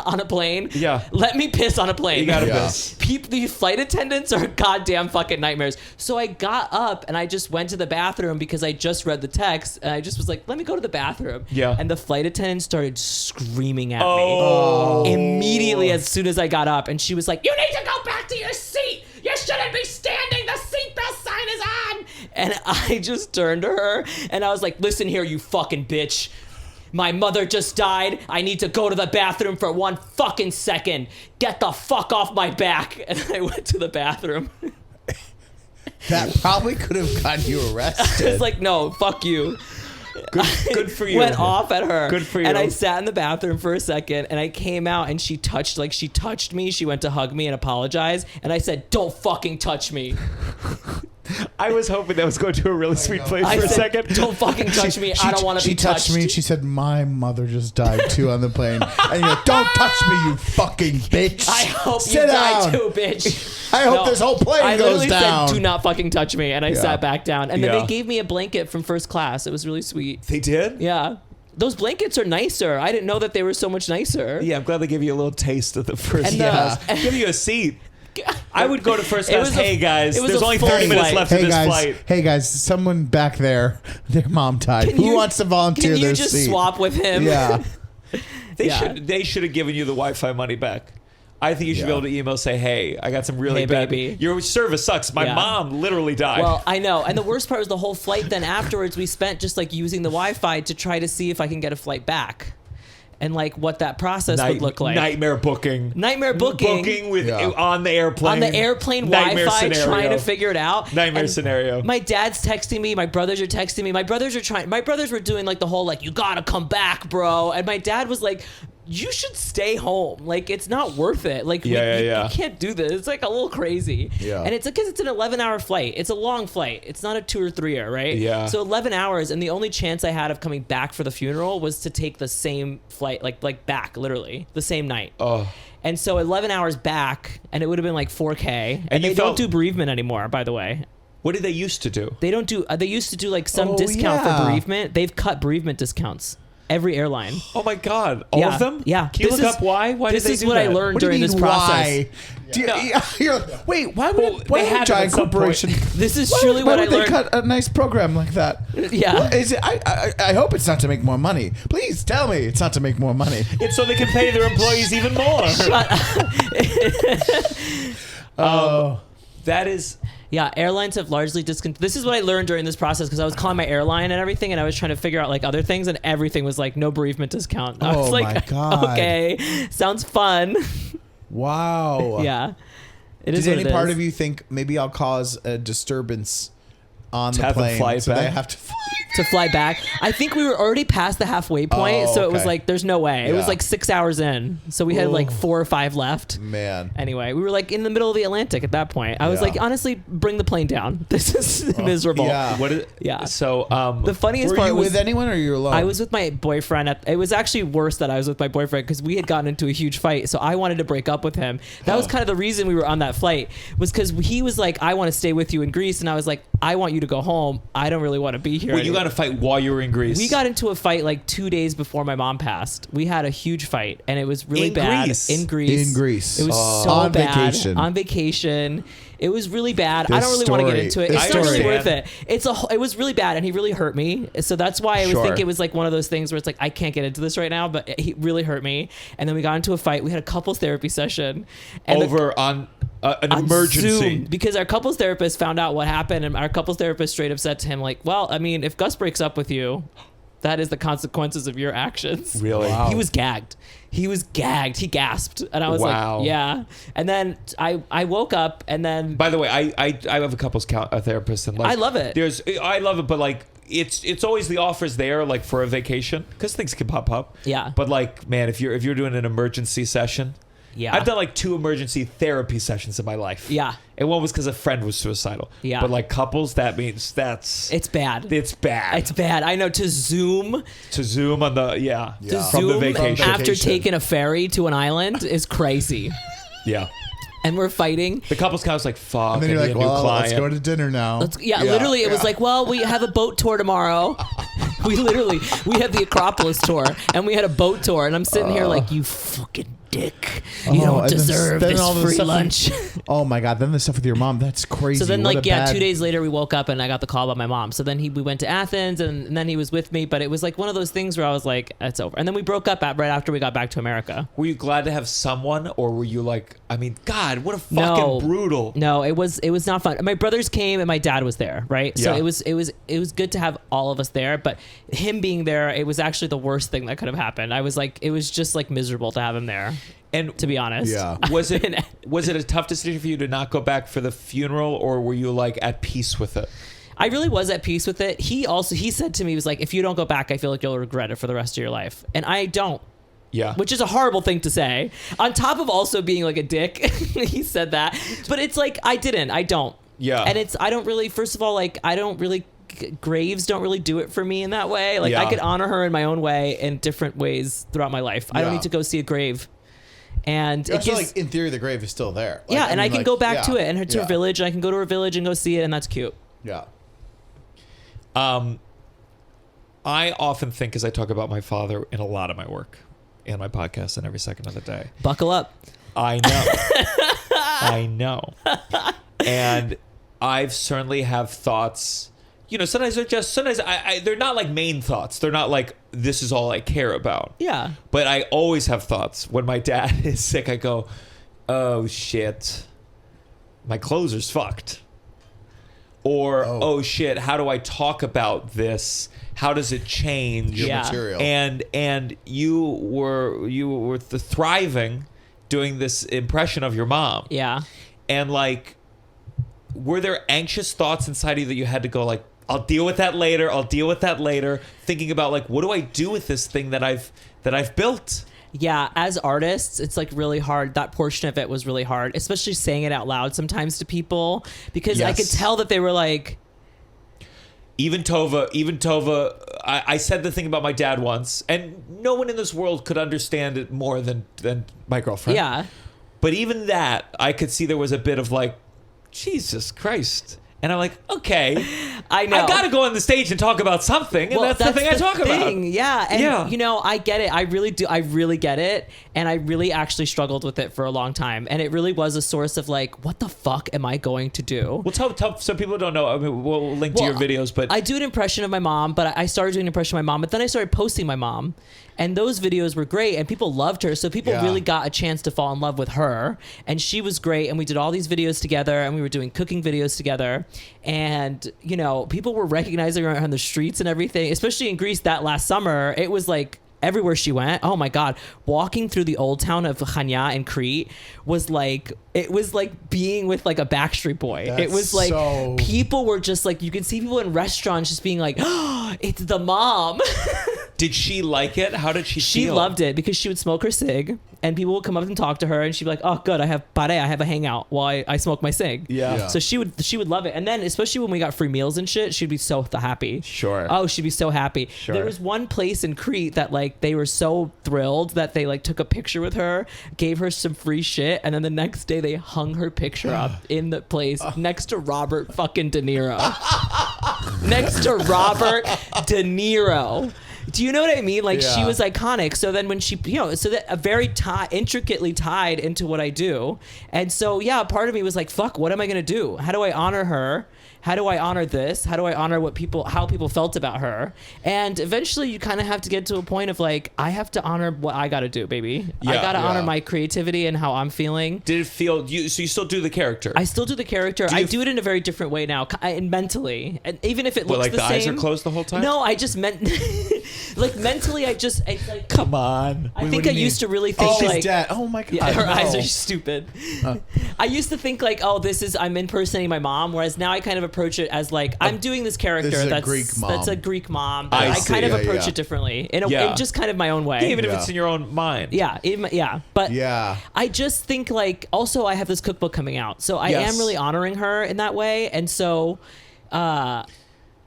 on a plane, let me piss on a plane. You got to piss. The flight attendants are goddamn fucking nightmares. So I got up and I just went to the bathroom because I just read the text. And I just was like, let me go to the bathroom. Yeah. And the flight attendant started screaming at me immediately as soon as I got up. And she was like, you need to go back to your seat. You shouldn't be standing. The seatbelt sign is on. And I just turned to her and I was like, listen here, you fucking bitch. My mother just died. I need to go to the bathroom for 1 fucking second. Get the fuck off my back. And I went to the bathroom. That probably could have gotten you arrested. I was like, no, fuck you. Good for you. Went off at her. Good for you. And I sat in the bathroom for a second and I came out and she touched me. She went to hug me and apologize. And I said, don't fucking touch me. I was hoping that was going to a really sweet place I for a said, second. don't fucking touch me. I don't want to be touched. She touched me and she said, my mother just died too on the plane. And you're like, don't touch me, you fucking bitch. I hope Sit you down. die too, bitch. I hope this whole plane goes literally down. said, do not fucking touch me. And I sat back down. And then Yeah. they gave me a blanket from first class. It was really sweet. They did? Yeah. Those blankets are nicer. I didn't know that they were so much nicer. Yeah, I'm glad they gave you a little taste of the first And, class. Give you a seat. I would go to first It class. was Hey guys, it was there's a only full 30 minutes flight. left of Hey this guys, flight. someone back there, their mom died. Who wants to volunteer Can you their just seat? swap with him? Yeah. They should have given you the Wi-Fi money back. I think you should be able to email, say, hey, I got some really Hey, bad... baby. Your service sucks. My Yeah. mom literally died. Well, I know. And the worst part was the whole flight then afterwards we spent just like using the Wi-Fi to try to see if I can get a flight back. And like what that process would look like. Nightmare booking. Booking with on the airplane. on the airplane Nightmare Wi-Fi, scenario. trying to figure it out. Nightmare And scenario. My dad's texting me. My brothers are texting me. My brothers were doing like the whole like, you gotta come back, bro. And my dad was like, you should stay home. Like, it's not worth it. Like, you can't do this. It's like a little crazy. Yeah. And it's because it's an 11-hour flight. It's a long flight. It's not a 2 or 3-hour, right? Yeah. So 11 hours, and the only chance I had of coming back for the funeral was to take the same flight, like back, literally, the same night. Oh. And so 11 hours back, and it would have been like 4K. And you they felt- don't do bereavement anymore, by the way. What did they used to do? They don't do. They used to do like some Oh, discount yeah. for bereavement. They've cut bereavement discounts. Every airline. Oh my God! All Yeah. of them? Yeah. Can you This look is- up why? Why this did they is do what that? I learned What do you during mean, this process. why? Why would Well, why they would had a to giant at some point. corporation? This is Why truly would, why what I would they learned. cut a nice program like that? Yeah. Well, is it, I hope it's not to make more money. Please tell me it's not to make more money. It's so they can pay their employees even more. That is. Yeah, airlines have largely discontinued. This is what I learned during this process because I was calling my airline and everything, and I was trying to figure out like other things, and everything was like no bereavement discount. I was like, my God. okay, sounds fun. Wow. Yeah. It is Did what any it part is. of you think maybe I'll cause a disturbance on To the have them plane fly so back? they have to fly to fly back? I think we were already past the halfway point, so it was okay. like there's no way. It was Yeah. like 6 hours in, so we had like 4 or 5 left. Man. Anyway, we were like in the middle of the Atlantic at that point. I was Yeah. like, honestly, bring the plane down. This is miserable. Yeah. What is? Yeah. So The funniest Were part you was with anyone or you were alone? I was with my boyfriend. It was actually worse that I was with my boyfriend because we had gotten into a huge fight. So I wanted to break up with him. That was kind of the reason we were on that flight, was because he was like, I want to stay with you in Greece. And I was like, I want you to go home. I don't really want to be here. Well, you got to fight while you were in Greece. We got into a fight like 2 days before my mom passed. We had a huge fight, and it was really In bad. Greece? In Greece. In Greece. It was so On bad. vacation. On vacation. It was really bad. This I don't really want to get story- into it. this It's not really story- worth it. It was really bad, and he really hurt me. So that's why I Sure. think it was like one of those things where it's like, I can't get into this right now, but he really hurt me. And then we got into a fight. We had a couples therapy session. And over on an on emergency. Zoom, because our couples therapist found out what happened, and our couples therapist straight up said to him, like, well, I mean, if Gus breaks up with you, that is the consequences of your actions. Really? Wow. He was gagged. He gasped. And I was Wow. like, yeah. And then I woke up, and then By the way, I have a couples therapist, and like, I love it. I love it, but like it's always the offers there, like for a vacation, because things can pop up. Yeah. But like, man, if you're doing an emergency session, Yeah. I've done like 2 emergency therapy sessions in my life. Yeah. And one was because a friend was suicidal. Yeah. But like couples, that means it's bad. it's bad. It's bad. I know. To Zoom to Zoom on the Yeah. to from the Zoom vacation. after taking a ferry to an island is crazy. Yeah. And we're fighting. The couples couch like fuck. And then you're I like, need a new well, let's client. go to dinner now. Literally, it was like, well, we have a boat tour tomorrow. we had the Acropolis tour, and we had a boat tour, and I'm sitting here like, you fucking dick. You don't and then- deserve then this all the free stuff- lunch. Oh my God! Then the stuff with your mom, that's crazy. So then, What like, a bad- 2 days later, we woke up and I got the call about my mom. So then we went to Athens, and then he was with me. But it was like one of those things where I was like, it's over. And then we broke up right after we got back to America. Were you glad to have someone, or were you like, I mean, God, what a fucking No. brutal. No, it was not fun. My brothers came and my dad was there, right? So Yeah. it was good to have all of us there, but him being there, it was actually the worst thing that could have happened. I was like, it was just like miserable to have him there, And to be honest. Yeah. was it a tough decision for you to not go back for the funeral, or were you like at peace with it? I really was at peace with it. He said to me, he was like, if you don't go back, I feel like you'll regret it for the rest of your life. And I don't. Yeah. Which is a horrible thing to say. On top of also being like a dick, he said that. But it's like, I don't. Yeah. And I don't really, first of all, like, I don't really, graves don't really do it for me in that way. Like, Yeah. I could honor her in my own way in different ways throughout my life. I don't Yeah. need to go see a grave. And it Also, gives, like in theory, the grave is still there. Like, yeah, and I can like, go back yeah, to it, and it's her yeah, village, and I can go to her village and go see it, and that's cute. Yeah. I often think, as I talk about my father in a lot of my work and my podcast and every second of the day, Buckle up. I know. I know. And I've certainly have thoughts, you know, sometimes they're not like main thoughts. They're not like, this is all I care about. Yeah. But I always have thoughts. When my dad is sick, I go, oh shit, my closer's fucked. Or, oh shit, how do I talk about this? How does it change? Yeah. Material. And you were thriving doing this impression of your mom. Yeah. And like, were there anxious thoughts inside you that you had to go like, I'll deal with that later, thinking about like, what do I do with this thing that I've built? Yeah, as artists, it's like really hard. That portion of it was really hard, especially saying it out loud sometimes to people, because I could Yes. tell that they were like, Even Tovah, I said the thing about my dad once, and no one in this world could understand it more than my girlfriend. yeah. But even that, I could see there was a bit of like, Jesus Christ. And I'm like, okay, I know. I got to go on the stage and talk about something, and Well, that's the thing I talk about. Yeah. And, Yeah. you know, I get it. I really do. I really get it. And I really actually struggled with it for a long time. And it really was a source of like, what the fuck am I going to do? Well, tell so people don't know. I mean, we'll link to Well, your videos, but I do an impression of my mom, but I started doing an impression of my mom, but then I started posting my mom. And those videos were great, and people loved her. So people really got a chance to fall in love with her, and she was great. And we did all these videos together, and we were doing cooking videos together. And, you know, people were recognizing her on the streets and everything, especially in Greece that last summer. It was like, everywhere she went, oh my God, walking through the old town of Chania in Crete was like, it was like being with like a Backstreet Boy. It was like, people were just like, you could see people in restaurants just being like, oh, it's the mom. Did she like it? How did she feel? She loved it because she would smoke her cig, and people would come up and talk to her, and she'd be like, oh good, I have pare, I have a hangout while I smoke my cig. Yeah. So she would love it. And then especially when we got free meals and shit, she'd be so happy. Sure. Oh, she'd be so happy. Sure. There was one place in Crete that like they were so thrilled that they like took a picture with her, gave her some free shit, and then the next day they hung her picture up in the place next to Robert fucking De Niro. Next to Robert De Niro. Do you know what I mean? Like, she was iconic. So then when she, you know, so that very intricately tied into what I do. And so, yeah, part of me was like, fuck, what am I going to do? How do I honor her? How do I honor this? How do I honor how people felt about her? And eventually you kind of have to get to a point of like, I have to honor what I got to do, baby. I got to honor my creativity and how I'm feeling. Did it feel, so you still do the character? I still do the character. I do it in a very different way now, and mentally. And even if it looks like the the same. eyes are closed the whole time? No, I just meant, like mentally, it's like, come on. I think I used to really think she's like, dead. Oh my God. yeah, her no. eyes are stupid. I used to think like, oh, I'm impersonating my mom, whereas now I kind of approach it as like, I'm doing this character This is a that's Greek mom. that's a Greek mom. I I see. kind of Yeah, approach yeah. it differently in just kind of my own way. Even if it's in your own mind. Yeah, but Yeah. I just think like also I have this cookbook coming out, so I am really honoring her in that way, and so.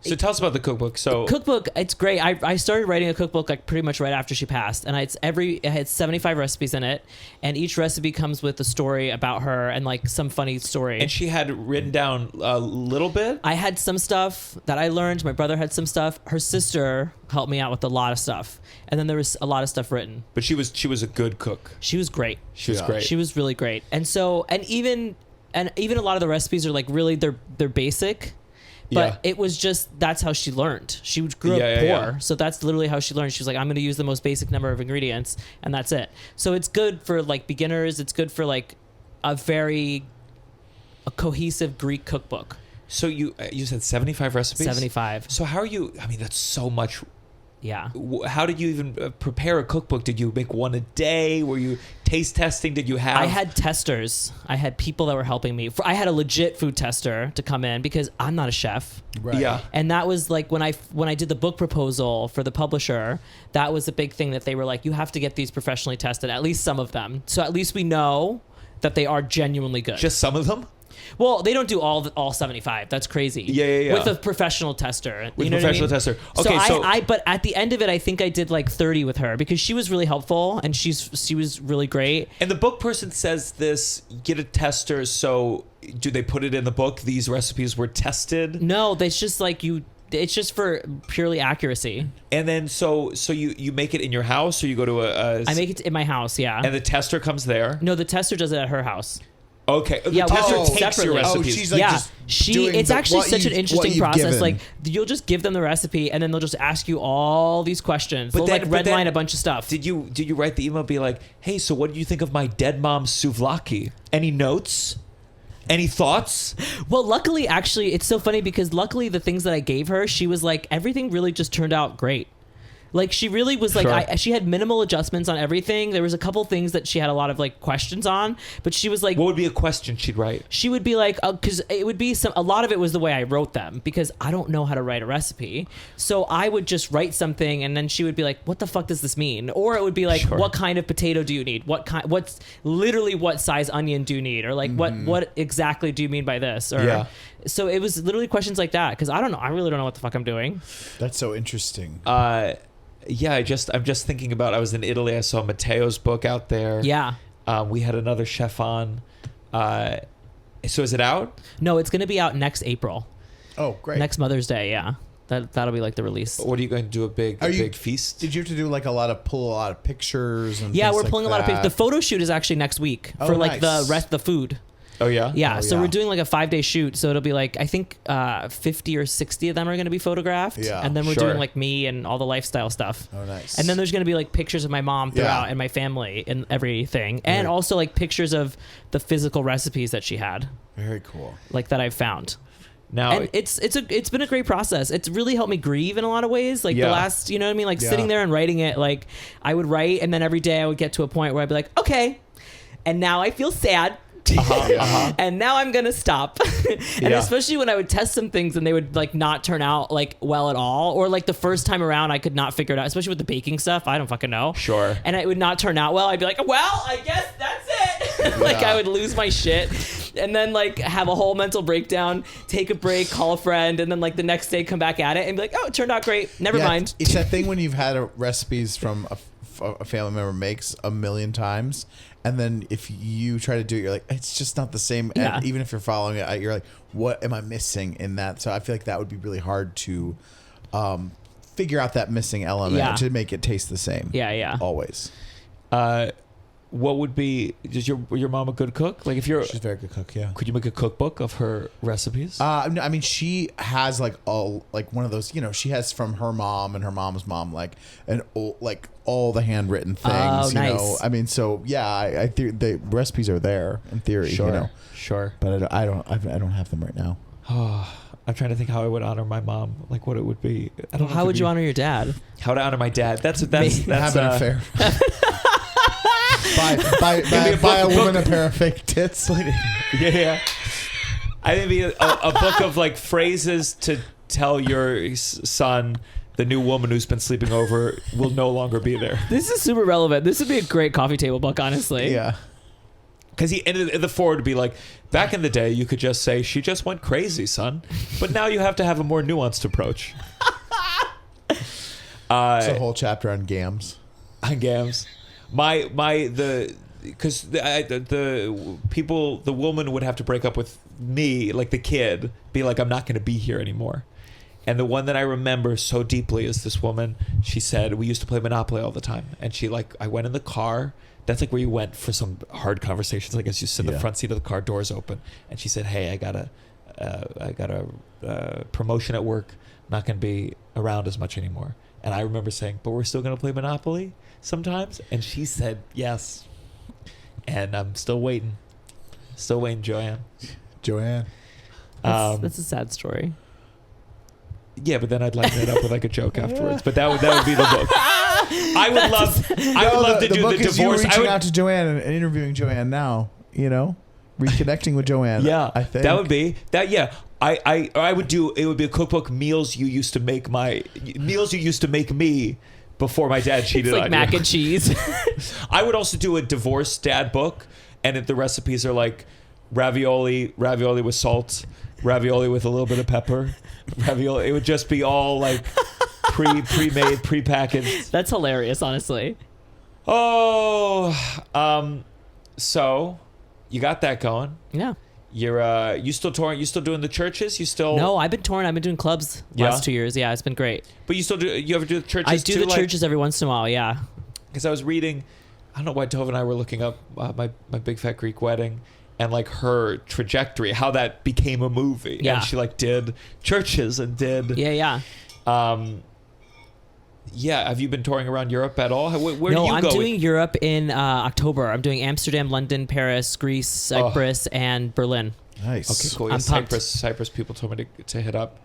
So tell us about the cookbook. So Cookbook, it's great. I started writing a cookbook like pretty much right after she passed, and it had 75 recipes in it, and each recipe comes with a story about her and like some funny story. And she had written down a little bit. I had some stuff that I learned. My brother had some stuff. Her sister helped me out with a lot of stuff, and then there was a lot of stuff written. But she was a good cook. She was great. She was great. She was really great. And so even a lot of the recipes are like really they're basic. But it was just, that's how she learned. She grew up poor. Yeah. So that's literally how she learned. She was like, I'm going to use the most basic number of ingredients, and that's it. So it's good for like beginners. It's good for like a cohesive Greek cookbook. So you said 75 recipes? 75. So how are you, I mean, that's so much. Yeah. How did you even prepare a cookbook? Did you make one a day? Were you taste testing? Did you have? I had testers. I had people that were helping me. I had a legit food tester to come in because I'm not a chef. Right. Yeah. And that was like when I did the book proposal for the publisher, that was a big thing that they were like, you have to get these professionally tested, at least some of them. So at least we know that they are genuinely good. Just some of them? Well, they don't do all 75. That's crazy. Yeah. With a professional tester. With you know a professional what I mean? tester. Okay, so but at the end of it, I think I did like 30 with her because she was really helpful and she was really great. And the book person says this, get a tester. So do they put it in the book? These recipes were tested? No, that's just like it's just for purely accuracy. And then so you make it in your house, or you go to I make it in my house, yeah. And the tester comes there? No, the tester does it at her house. Okay. The Yeah, tester we do it takes your separately. recipes. She's like just it's actually such an what interesting you've process. given. Like you'll just give them the recipe and then they'll just ask you all these questions. They'll like redline a bunch of stuff. Did you write the email be like, hey, so what did you think of my dead mom's souvlaki? Any notes? Any thoughts? Well, luckily, actually, it's so funny because luckily the things that I gave her, she was like, everything really just turned out great. Like she really was like, Sure. she had minimal adjustments on everything. There was a couple things that she had a lot of like questions on, but she was like, What would be a question she'd write? she would be like, because it would be a lot of it was the way I wrote them because I don't know how to write a recipe. So I would just write something and then she would be like, what the fuck does this mean? Or it would be like, Sure. what kind of potato do you need? What's literally what size onion do you need? Or like, what exactly do you mean by this? Or Yeah. So it was literally questions like that because I don't know. I really don't know what the fuck I'm doing. That's so interesting. Yeah, I'm just thinking about, I was in Italy, I saw Matteo's book out there. Yeah. We had another chef on. So is it out? No, it's going to be out next April. Oh, great. Next Mother's Day, yeah. That'll be like the release. What are you going to do? A big feast? Did you have to do like pull a lot of pictures? And Yeah, things we're like pulling a lot of that? pictures. The photo shoot is actually next week Oh, for like nice. the food. Oh yeah. Yeah, Oh, so yeah. we're doing like a 5-day shoot. So it'll be like, I think 50 or 60 of them are going to be photographed. Yeah, and then we're sure. doing like me and all the lifestyle stuff. Oh, nice. And then there's going to be like pictures of my mom throughout Yeah. and my family and everything. And Right. also like pictures of the physical recipes that she had, Very cool. like that I've found. Now And it's been a great process. It's really helped me grieve in a lot of ways. Like Yeah. the last, you know what I mean? Like Yeah. sitting there and writing it, like I would write and then every day I would get to a point where I'd be like, okay, and now I feel sad. And now I'm gonna stop. And Yeah. especially when I would test some things and they would like not turn out like well at all, or like the first time around I could not figure it out, especially with the baking stuff. I don't fucking know. Sure. And it would not turn out well. I'd be like, well, I guess that's it. Like Yeah. I would lose my shit and then like have a whole mental breakdown, take a break, call a friend, and then like the next day come back at it and be like, oh, it turned out great. Never Yeah, mind. It's that thing when you've had recipes from a family member makes a million times, and then if you try to do it, you're like, it's just not the same. Yeah. And even if you're following it, you're like, what am I missing in that? So I feel like that would be really hard to figure out that missing element Yeah. to make it taste the same. Yeah. Always. what would be? Is your mom a good cook? Like if you're, She's a very good cook. Yeah. could you make a cookbook of her recipes? No, I mean, she has like one of those. You know, she has from her mom and her mom's mom like all the handwritten things. Oh, you nice. know, I mean, so yeah, I think the recipes are there in theory. Sure. You know, Sure. but I don't have them right now. I'm trying to think how I would honor my mom, like what it would be. I don't know if How it'd would you be- honor your dad? How to honor my dad? That's Have an affair. buy a woman a pair of fake tits. yeah. I think it'd be a book of like phrases to tell your son the new woman who's been sleeping over will no longer be there. This is super relevant. This would be a great coffee table book, honestly. Yeah. Because the forward would be like, back in the day, you could just say, she just went crazy, son. But now you have to have a more nuanced approach. It's a whole chapter on gams. On gams. Because the people, the woman would have to break up with me, like the kid, be like, I'm not going to be here anymore. And the one that I remember so deeply is this woman. She said, we used to play Monopoly all the time. And she I went in the car. That's like where you went for some hard conversations. I guess you sit in the front seat of the car, doors open. And she said, hey, I got a promotion at work. Not going to be around as much anymore. And I remember saying, but we're still going to play Monopoly sometimes? And she said, yes. And I'm still waiting. Still waiting, Joanne. That's a sad story. Yeah, but then I'd lighten it up with like a joke afterwards. But that would be the book. I would love to do book the is you divorce. reaching out to Joanne and interviewing Joanne now. You know, reconnecting with Joanne. Yeah, I think that would be that. Yeah, I would do. It would be a cookbook. Meals you used to make me before my dad cheated It's like on mac you. and cheese. I would also do a divorced dad book, and the recipes are like ravioli with salt, ravioli with a little bit of pepper, ravioli. It would just be all like pre-made, pre-packaged. That's hilarious, honestly. Oh, so you got that going. Yeah. You're you still touring? You still doing the churches? You still? No, I've been touring. I've been doing clubs last 2 years. Yeah, it's been great. But you still do? You ever do the churches? I do too, the churches every once in a while. Yeah. Because I was reading, I don't know why Tovah and I were looking up my Big Fat Greek Wedding, and like her trajectory, how that became a movie. Yeah. And she like did churches and did. Yeah. Yeah. Have you been touring around Europe at all? Where do No, you I'm go? doing Europe in October. I'm doing Amsterdam, London, Paris, Greece, Cyprus, and Berlin. Nice. Okay, cool. Yeah, I'm pumped. Cyprus people told me to hit up.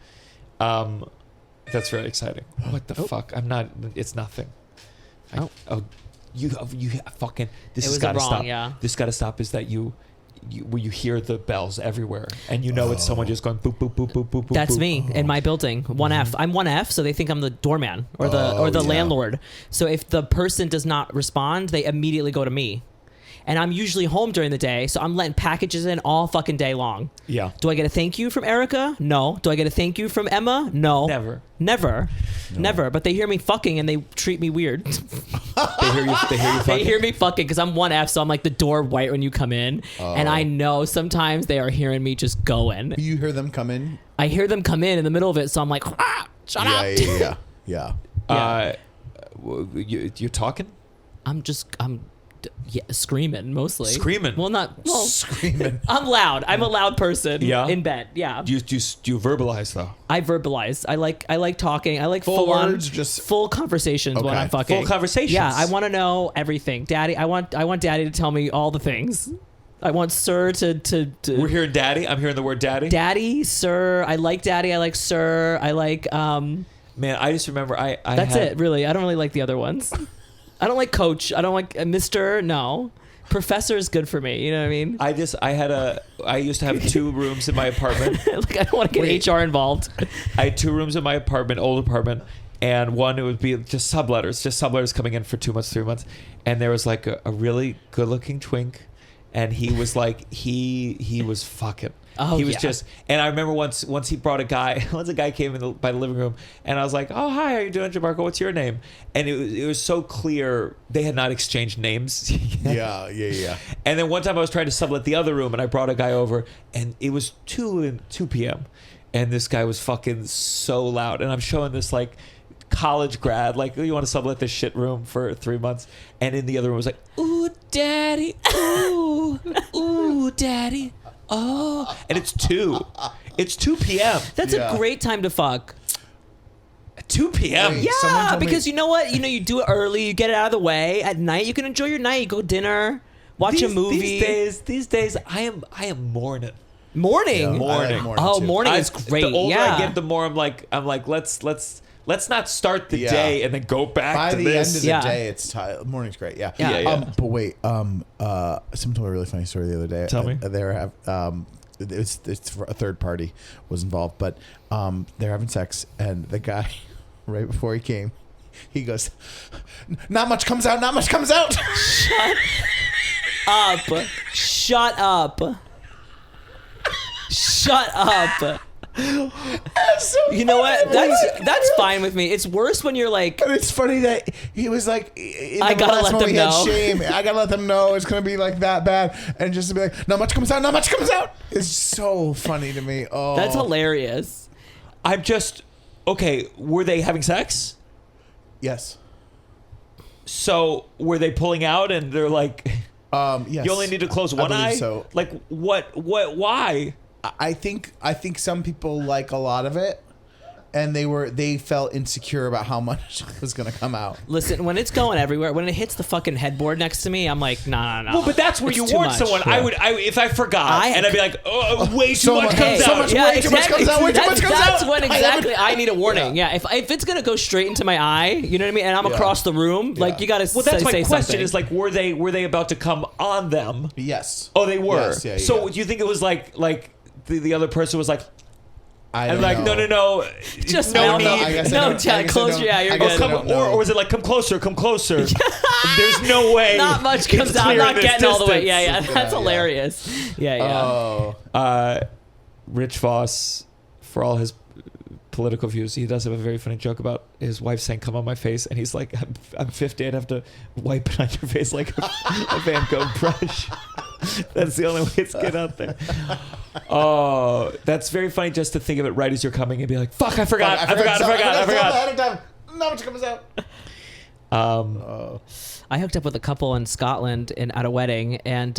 That's very exciting. What the fuck? I'm not. It's nothing. You fucking. This It has was got to wrong, stop. yeah. This got to stop. Is that you where you hear the bells everywhere and you know it's someone just going boop boop boop boop boop. That's boop. me in my building. 1F. I'm 1F, so they think I'm the doorman or the landlord. So if the person does not respond, they immediately go to me. And I'm usually home during the day, so I'm letting packages in all fucking day long. Yeah. Do I get a thank you from Erica? No. Do I get a thank you from Emma? No. Never. But they hear me fucking and they treat me weird. They hear you fucking. They hear me fucking because I'm 1F, so I'm like the door white when you come in. And I know sometimes they are hearing me just going. You hear them come in? I hear them come in the middle of it, so I'm like, shut up. Yeah. You're talking? I'm Yeah, screaming mostly. Screaming? Well, not well. Screaming. I'm loud. I'm a loud person. Yeah? In bed. Yeah. Do you verbalize though? I verbalize. I like talking. I like Full full words, on, just- full conversations when Okay. I'm fucking. Full conversations. Yeah, I want to know everything, Daddy. I want Daddy to tell me all the things. I want Sir to We're hearing daddy. I'm hearing the word daddy. Daddy, Sir. I like Daddy. I like Sir. I like Man, I just remember I That's had, it. Really, I don't really like the other ones. I don't like Coach. I don't like Mr. No. Professor is good for me. You know what I mean? I used to have 2 rooms in my apartment. Like I don't want to get HR involved. I had 2 rooms in my apartment, old apartment, and one it would be just subletters coming in for 2 months, 3 months, and there was like a really good-looking twink, and he was like he was fucking. Oh, he was yeah. just, and I remember once he brought a guy came in by the living room, and I was like, oh hi, how you doing, Gianmarco? What's your name? And it was so clear they had not exchanged names. Yeah. And then one time I was trying to sublet the other room, and I brought a guy over, and it was 2 p.m. and this guy was fucking so loud, and I'm showing this like college grad, like, you want to sublet this shit room for 3 months, and in the other room was like, ooh daddy, ooh daddy, oh, and it's 2 p.m. That's a great time to fuck. 2 p.m. Wait. Someone Yeah, told me- because you know what? You do it early. You get it out of the way. At night, you can enjoy your night. You go dinner, watch a movie. These days I am morning. Morning. Yeah, I like morning, Oh, too. morning is great. The older yeah. I get, the more I'm like let's not start the Yeah. day and then go back By to the this. end of the Yeah. day, it's morning's great. Yeah. Yeah. Yeah. But wait. Someone told me a really funny story the other day. Tell me. They were it's a third party was involved, but they're having sex, and the guy right before he came, he goes, "Not much comes out. Not much comes out." Shut up. Shut up. You know what? That's fine with me. It's worse when you're like, And it's funny that he was like, in I the gotta last let moment them he had know. shame. I gotta let them know it's gonna be like that bad, and just to be like, "Not much comes out. Not much comes out." It's so funny to me. Oh, that's hilarious. I'm just okay. Were they having sex? Yes. So were they pulling out and they're like, Yes. you only need to close I one believe eye? So Like what? Why? I think some people like a lot of it, and they felt insecure about how much was gonna come out. Listen, when it's going everywhere, when it hits the fucking headboard next to me, I'm like, nah. Well, but that's where It's you too warn much. someone. Yeah. If I forgot, and I'd be like, oh, way too much comes so out. much way too much comes out. Way too much comes That's out. when exactly I need a warning. Yeah, if it's gonna go straight into my eye, you know what I mean, and I'm across the room, like you gotta. Well, that's my say question. something. Is like, were they about to come on them? Yes. Oh, they were. Yes, yeah, so yeah. do you think it was like the other person was like, I and don't like, know. no, Just no mouth need. it. I guess I No, don't- I Chad, guess I close don't- your eye. You're I guess good. I don't know. Or was it like, come closer? There's no way. Not much it's comes out. I'm clear not this getting all the way. distance. Yeah. That's Yeah. hilarious. Yeah. Oh. Rich Voss, for all his political views, he does have a very funny joke about his wife saying, "Come on my face," and he's like, "I'm 50. I'd have to wipe it on your face like a Van Gogh brush." That's the only way it's get out there. Oh, that's very funny just to think of it right as you're coming and be like, "Fuck, I forgot. I forgot. Ahead of time. Not much comes out. I hooked up with a couple in Scotland at a wedding, and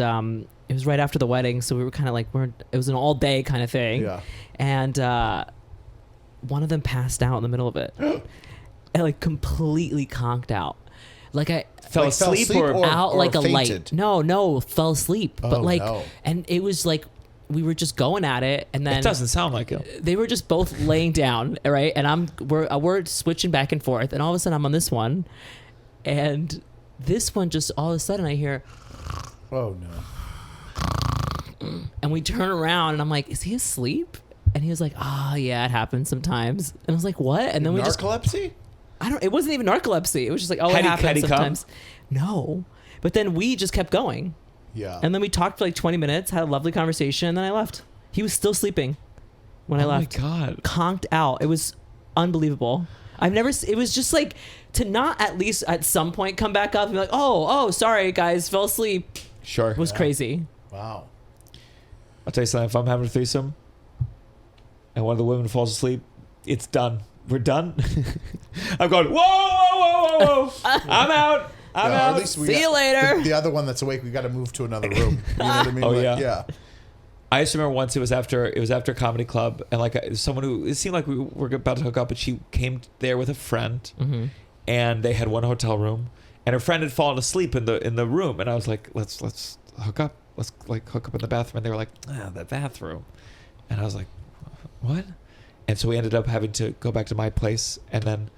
it was right after the wedding, so we were kind of like, it was an all day kind of thing. Yeah. And one of them passed out in the middle of it, and like completely conked out. Like I fell Like, fell asleep asleep or out like a fainted? light. No, fell asleep. Oh, but like, no. and it was like we were just going at it, and then It doesn't sound like it. they were just both laying down, right? And we're switching back and forth, and all of a sudden I'm on this one, and this one just all of a sudden I hear, Oh no. and we turn around, and I'm like, is he asleep? And he was like, oh yeah, it happens sometimes. And I was like, what? And then we just, Narcolepsy? it wasn't even narcolepsy. It was just like, oh, Had it he happens come? sometimes. No, but then we just kept going, Yeah. and then we talked for like 20 minutes, had a lovely conversation, and then I left. He was still sleeping when I left. Oh my god. Conked out. It was unbelievable. It was just like to not at least at some point come back up and be like, oh, sorry guys, fell asleep. Sure. It was crazy. Wow. I'll tell you something. If I'm having a threesome and one of the women falls asleep, it's done. We're done. I'm going, whoa. I'm out. I'm Or out. at least See you later. The other one that's awake, we got to move to another room. You know what I mean? Oh, Like, yeah. yeah. I used to remember once it was after comedy club, and like someone who it seemed like we were about to hook up, but she came there with a friend, and they had one hotel room, and her friend had fallen asleep in the room, and I was like, let's hook up, let's like hook up in the bathroom, and they were like, the bathroom, and I was like, what? And so we ended up having to go back to my place, and then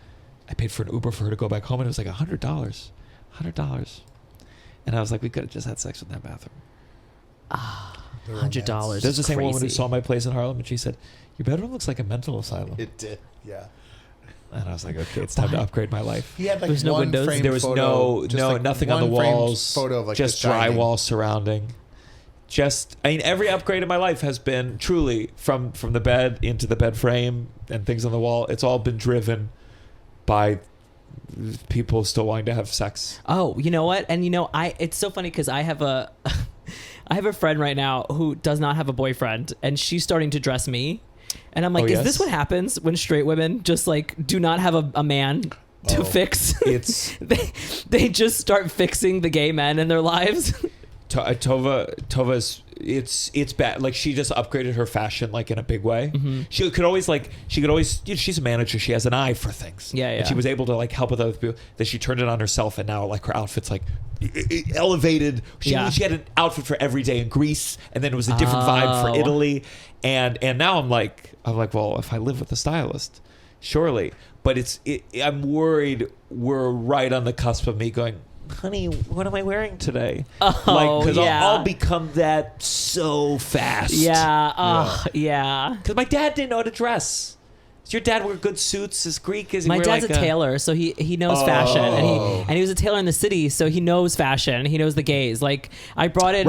I paid for an Uber for her to go back home, and it was like $100, and I was like, we could have just had sex in that bathroom. $100. There's the same woman who Crazy. saw my place in Harlem, and she said, your bedroom looks like a mental asylum. It did. Yeah. And I was like, okay, it's time to upgrade my life. He had like There's no one windows? framed There was photo, just, like, nothing on the one framed walls, photo of like just the dining. drywall surrounding. Every upgrade in my life has been truly from the bed into the bed frame and things on the wall. It's all been driven by people still wanting to have sex. Oh, you know what? And it's so funny because I have a friend right now who does not have a boyfriend, and she's starting to dress me. And I'm like, is this what happens when straight women just like do not have a man to fix? It's they just start fixing the gay men in their lives. Tovah's it's bad. Like she just upgraded her fashion like in a big way. She could always she's a manager. She has an eye for things. Yeah. And she was able to like help with other people. That she turned it on herself, and now like her outfit's like elevated. She had an outfit for every day in Greece, and then it was a different vibe for Italy. And now I'm like, well, if I live with a stylist, surely. But I'm worried we're right on the cusp of me going, honey, what am I wearing today? Because I'll become that so fast. Yeah. Because my dad didn't know how to dress. Does your dad wear good suits? Is Greek? Is he My wear dad's like a tailor, so he knows fashion, and he was a tailor in the city, so he knows fashion, and he knows the gays. Like I brought in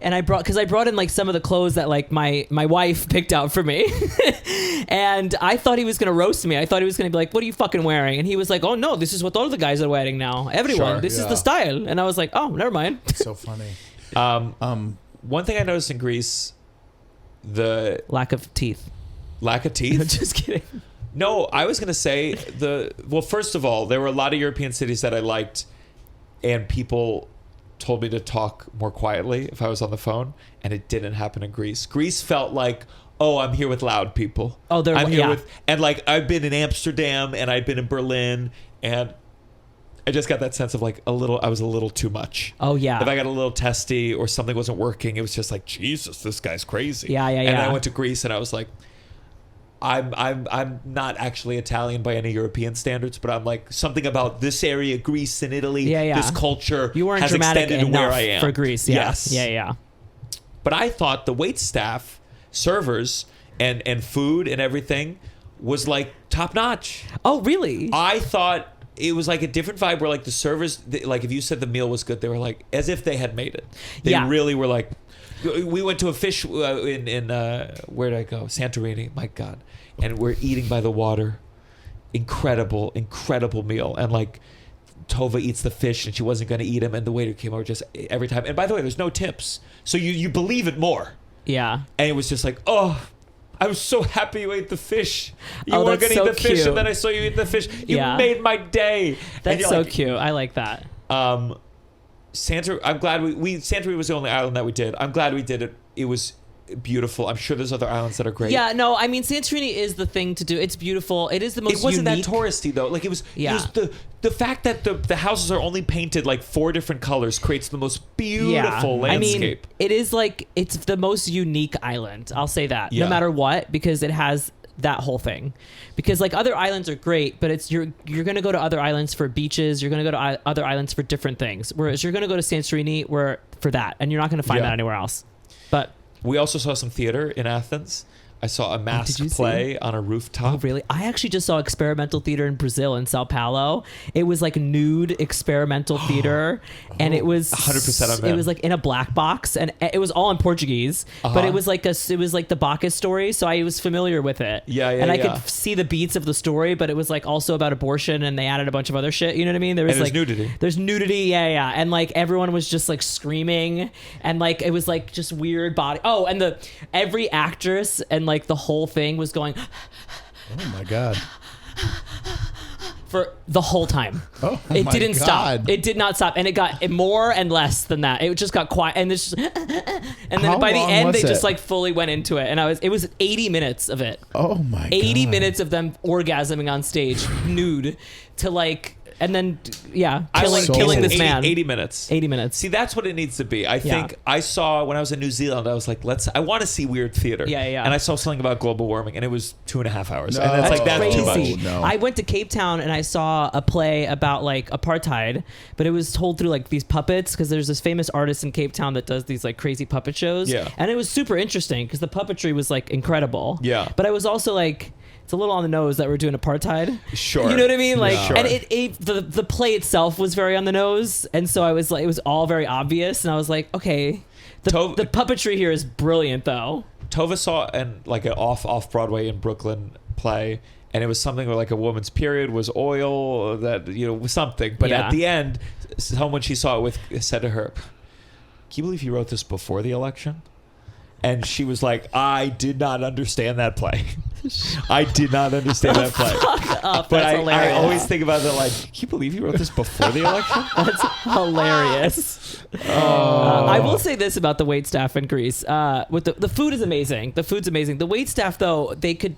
And I brought in like some of the clothes that like my wife picked out for me. And I thought he was going to roast me. I thought he was going to be like, what are you fucking wearing? And he was like, oh no, this is what all the guys are wearing now. Everyone, this is the style. And I was like, oh, never mind. So funny. One thing I noticed in Greece, the Lack of teeth. Just kidding. No, I was going to say first of all, there were a lot of European cities that I liked, and people told me to talk more quietly if I was on the phone, and it didn't happen in Greece. Greece felt like, oh, I'm here with loud people. I'm here with, and like I've been in Amsterdam and I've been in Berlin, and I just got that sense of like I was a little too much. Oh yeah. If I got a little testy or something wasn't working, it was just like, Jesus, this guy's crazy. Yeah. And then I went to Greece and I was like, I'm not actually Italian by any European standards, but I'm like something about this area, Greece and Italy, this culture you weren't has dramatic extended to enough where I am. for Greece. Yes. Yeah. But I thought the wait staff, servers, and food and everything was like top notch. Oh, really? I thought it was like a different vibe where like the servers, like if you said the meal was good, they were like as if they had made it. They really were like. We went to a fish in where did I go? Santorini. My God. And we're eating by the water. Incredible meal. And like Tovah eats the fish and she wasn't going to eat him, and the waiter came over just every time. And by the way, there's no tips, so you believe it more. Yeah. And it was just like, oh, I was so happy you ate the fish. You weren't going to eat the fish, cute. and then I saw you eat the fish. You made my day. That's so cute. I like that. I'm glad Santorini was the only island that we did. I'm glad we did it. It was beautiful. I'm sure there's other islands that are great. Yeah, no, I mean Santorini is the thing to do. It's beautiful. It is the most. It wasn't unique. that touristy though. Like it was. It was the fact that the houses are only painted like 4 different colors creates the most beautiful landscape. I mean, it is like it's the most unique island. I'll say that. Yeah. No matter what, because it has that whole thing. Because like other islands are great, but it's you're going to go to other islands for beaches, you're going to go to other islands for different things. Whereas you're going to go to Santorini for that, and you're not going to find that anywhere else. But we also saw some theater in Athens. I saw a masked play on a rooftop. Oh, really? I actually just saw experimental theater in Brazil, in Sao Paulo. It was like nude experimental theater, and it was 100% on it was like in a black box, and it was all in Portuguese. But it was like the Bacchus story, so I was familiar with it. And I could see the beats of the story, but it was like also about abortion, and they added a bunch of other shit. You know what I mean? There was like nudity. There's nudity, and like everyone was just like screaming, and like it was like just weird body. Oh, and every actress and like the whole thing was going. Oh my God. for the whole time. Oh, it my didn't God. stop. It did not stop, and it got more and less than that. It just got quiet, and it's just, and then How by the long end was they it? just like fully went into it, and it was 80 minutes of it. Oh my 80 God. minutes of them orgasming on stage, nude, to like, and then killing this man. 80 minutes. 80 minutes. See, that's what it needs to be. I think I saw when I was in New Zealand, I was like, I want to see weird theater. Yeah, yeah. And I saw something about global warming, and it was 2.5 hours. No. And it's like, that's crazy. too much. No. I went to Cape Town and I saw a play about like apartheid, but it was told through like these puppets, because there's this famous artist in Cape Town that does these like crazy puppet shows. Yeah. And it was super interesting because the puppetry was like incredible. Yeah. But I was also like, it's a little on the nose that we're doing apartheid. Sure. You know what I mean? Like, Yeah. Sure. and the play itself was very on the nose, and so I was like, it was all very obvious, and I was like, okay, the puppetry here is brilliant though. Tovah saw an off Broadway in Brooklyn play, and it was something where like a woman's period was oil, that was something. But Yeah. at the end, someone she saw it with said to her, "Can you believe you wrote this before the election?" And she was like, "I did not understand that play. I did not understand that play." Up, But that's I hilarious. always think about that, like, can you believe you wrote this before the election? That's hilarious. I will say this about the waitstaff in Greece. With the food is amazing. The food's amazing. The waitstaff though,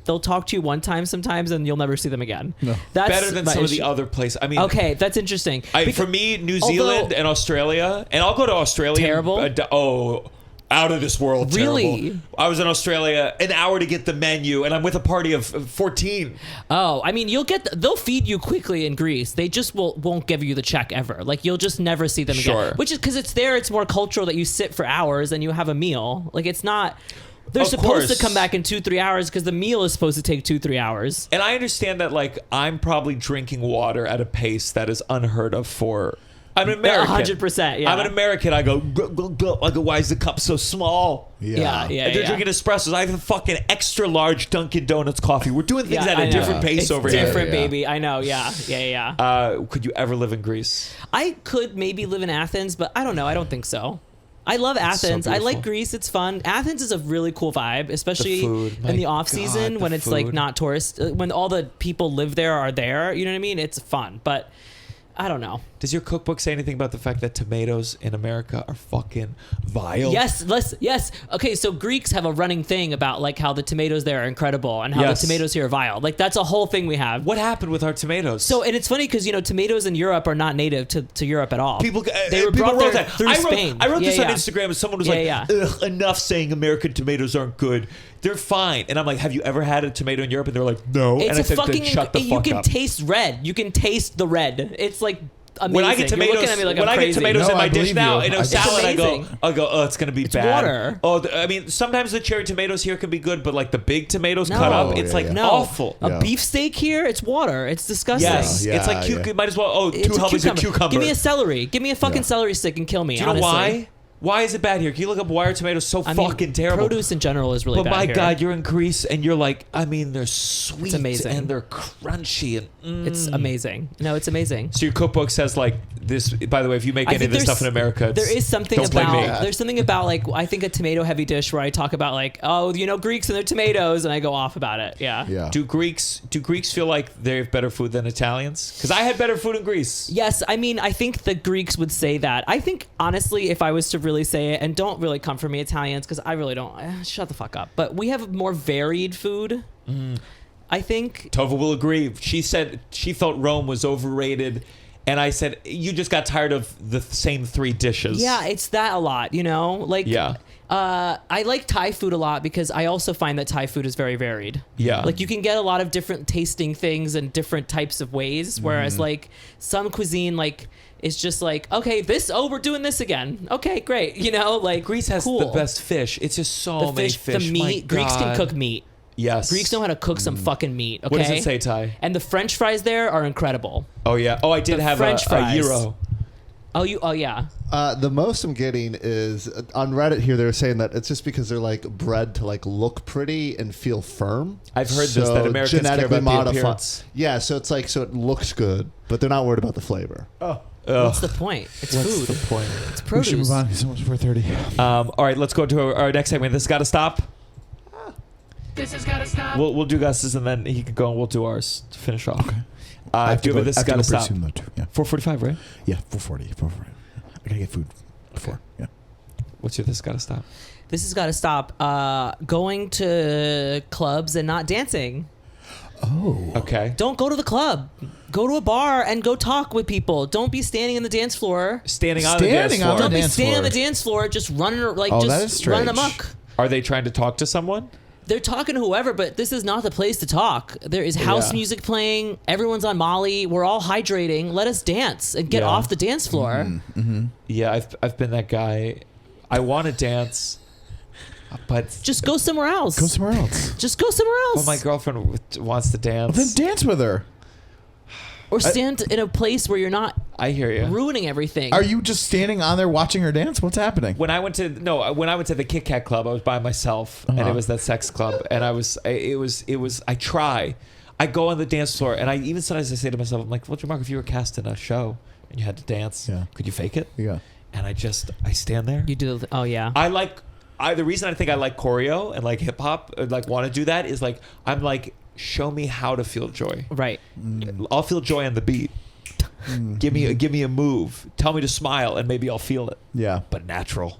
they'll talk to you one time sometimes, and you'll never see them again. No. That's Better than my some of the issue. other places. I mean, Okay, that's interesting. for me, New Zealand and Australia, and I'll go to Australia. Terrible? Out of this world. Really? Terrible. I was in Australia an hour to get the menu, and I'm with a party of 14. Oh, I mean, they'll feed you quickly in Greece. They just won't give you the check ever. Like, you'll just never see them Sure. again. Which is because it's more cultural that you sit for hours and you have a meal. Like, it's not. They're Of supposed course. to come back in 2-3 hours because the meal is supposed to take 2-3 hours. And I understand that, like, I'm probably drinking water at a pace that is unheard of for. I'm an American. 100%, yeah. I'm an American. I go, why is the cup so small? Yeah. And they're drinking espressos. I have a fucking extra large Dunkin' Donuts coffee. We're doing things at I a know. different pace It's over here. different, baby. I know. Yeah. Could you ever live in Greece? I could maybe live in Athens, but I don't know. I don't think so. I love Athens. I beautiful. like Greece. It's fun. Athens is a really cool vibe, especially food. My in the off God, season the when it's like food. not tourist. When all the people live there are there. You know what I mean? It's fun, but I don't know. Does your cookbook say anything about the fact that tomatoes in America are fucking vile? Yes. Okay, so Greeks have a running thing about like how the tomatoes there are incredible and how Yes. the tomatoes here are vile. Like that's a whole thing we have. What happened with our tomatoes? So, and it's funny because, tomatoes in Europe are not native to Europe at all. People, they were people brought wrote there that. through Spain. I wrote this on Yeah. Instagram, and someone was Yeah, like, Ugh, enough saying American tomatoes aren't good. They're fine. And I'm like, have you ever had a tomato in Europe? And they're like, no. It's and I a said, fucking. then shut the You fuck can up. taste red. You can taste the red. It's like amazing. When I get You're tomatoes, looking at me like when I'm I get crazy. tomatoes No, in my I dish believe now, you. in a It's salad, I amazing. go, oh, it's gonna be bad. water. Oh, I mean, sometimes the cherry tomatoes here can be good, but like the big tomatoes No. cut up, Oh, it's yeah, like yeah. No, awful. a Yeah. beefsteak here, it's water. It's disgusting. Yes, Yeah, it's like yeah. might as well. Oh, It's two helpings of cucumber. Give me a celery. Give me a fucking celery stick and kill me. Do you know honestly. why? Why is it bad here? Can you look up why are tomatoes so I mean, fucking terrible? Produce in general is really But bad my here. God, you're in Greece and you're like, I mean, they're sweet amazing. and they're crunchy and It's amazing. No, it's amazing. So your cookbook says like this. By the way, if you make I any think of this there's- stuff in America, There is something don't blame me. about there's something about like I think a tomato heavy dish where I talk about like Greeks and their tomatoes and I go off about it. Yeah. Yeah. Do Greeks feel like they have better food than Italians? Because I had better food in Greece. Yes, I mean I think the Greeks would say that. I think honestly, if I was to really say it, and don't really come for me Italians because I really don't. Shut the fuck up. But we have more varied food. I think. Tovah will agree. She said she felt Rome was overrated. And I said, you just got tired of the same three dishes. Yeah, it's that a lot, Like, Yeah. I like Thai food a lot because I also find that Thai food is very varied. Yeah. Like, you can get a lot of different tasting things and different types of ways, whereas, like, some cuisine, like, is just like, okay, we're doing this again. Okay, great. Like, Greece has cool. the best fish. It's just so many fish. the My meat. Greeks can God. cook meat. Yes. Greeks know how to cook some fucking meat, okay? What does it say, Ty? And the French fries there are incredible. Oh, yeah. Oh, I did The have French a fries. gyro. Oh, yeah. The most I'm getting is on Reddit here. They're saying that it's just because they're like bred to like look pretty and feel firm. I've heard this, that Americans care genetically about the modify- appearance. Yeah, so it's like it looks good, but they're not worried about the flavor. What's the point? It's food. What's the point? It's We produce. should move on. So much for 30. All right, let's go to our next segment. This has got to stop. This has gotta stop. We'll do Gus's and then he can go and we'll do ours to finish off. I have to Dude, go, this I has have to got to go stop. pretty soon, though, too. Yeah. 4:45, right? Yeah, 4:40. 4:40. I gotta get food before. Yeah. What's your this got to stop? This has got to stop. Going to clubs and not dancing. Oh. Okay. Don't go to the club. Go to a bar and go talk with people. Don't be standing on the dance floor. Standing on the dance Standing floor. on the Don't be dance standing on floor. the dance floor, just running, like Oh, that is just strange. running amok. Are they trying to talk to someone? They're talking to whoever, but this is not the place to talk. There is house Yeah. music playing. Everyone's on Molly. We're all hydrating. Let us dance and get Yeah. off the dance floor. Yeah, I've been that guy. I want to dance, but Just go somewhere else. Go somewhere else. Just go somewhere else. my girlfriend wants to dance. Then dance with her. Or stand in a place where you're not I hear you. ruining everything. Are you just standing on there watching her dance? What's happening? When I went to the Kit Kat club, I was by myself, and Uh-huh. it was that sex club, and I try. I go on the dance floor, and I even sometimes I say to myself, I'm like, well, Jamarco, if you were cast in a show and you had to dance, Yeah. could you fake it? Yeah. And I stand there. You do. Oh yeah. The reason I think I like choreo and like hip hop, like want to do that is like I'm like, show me how to feel joy. Right. I'll feel joy on the beat. Give me a move. Tell me to smile, and maybe I'll feel it. Yeah. But natural.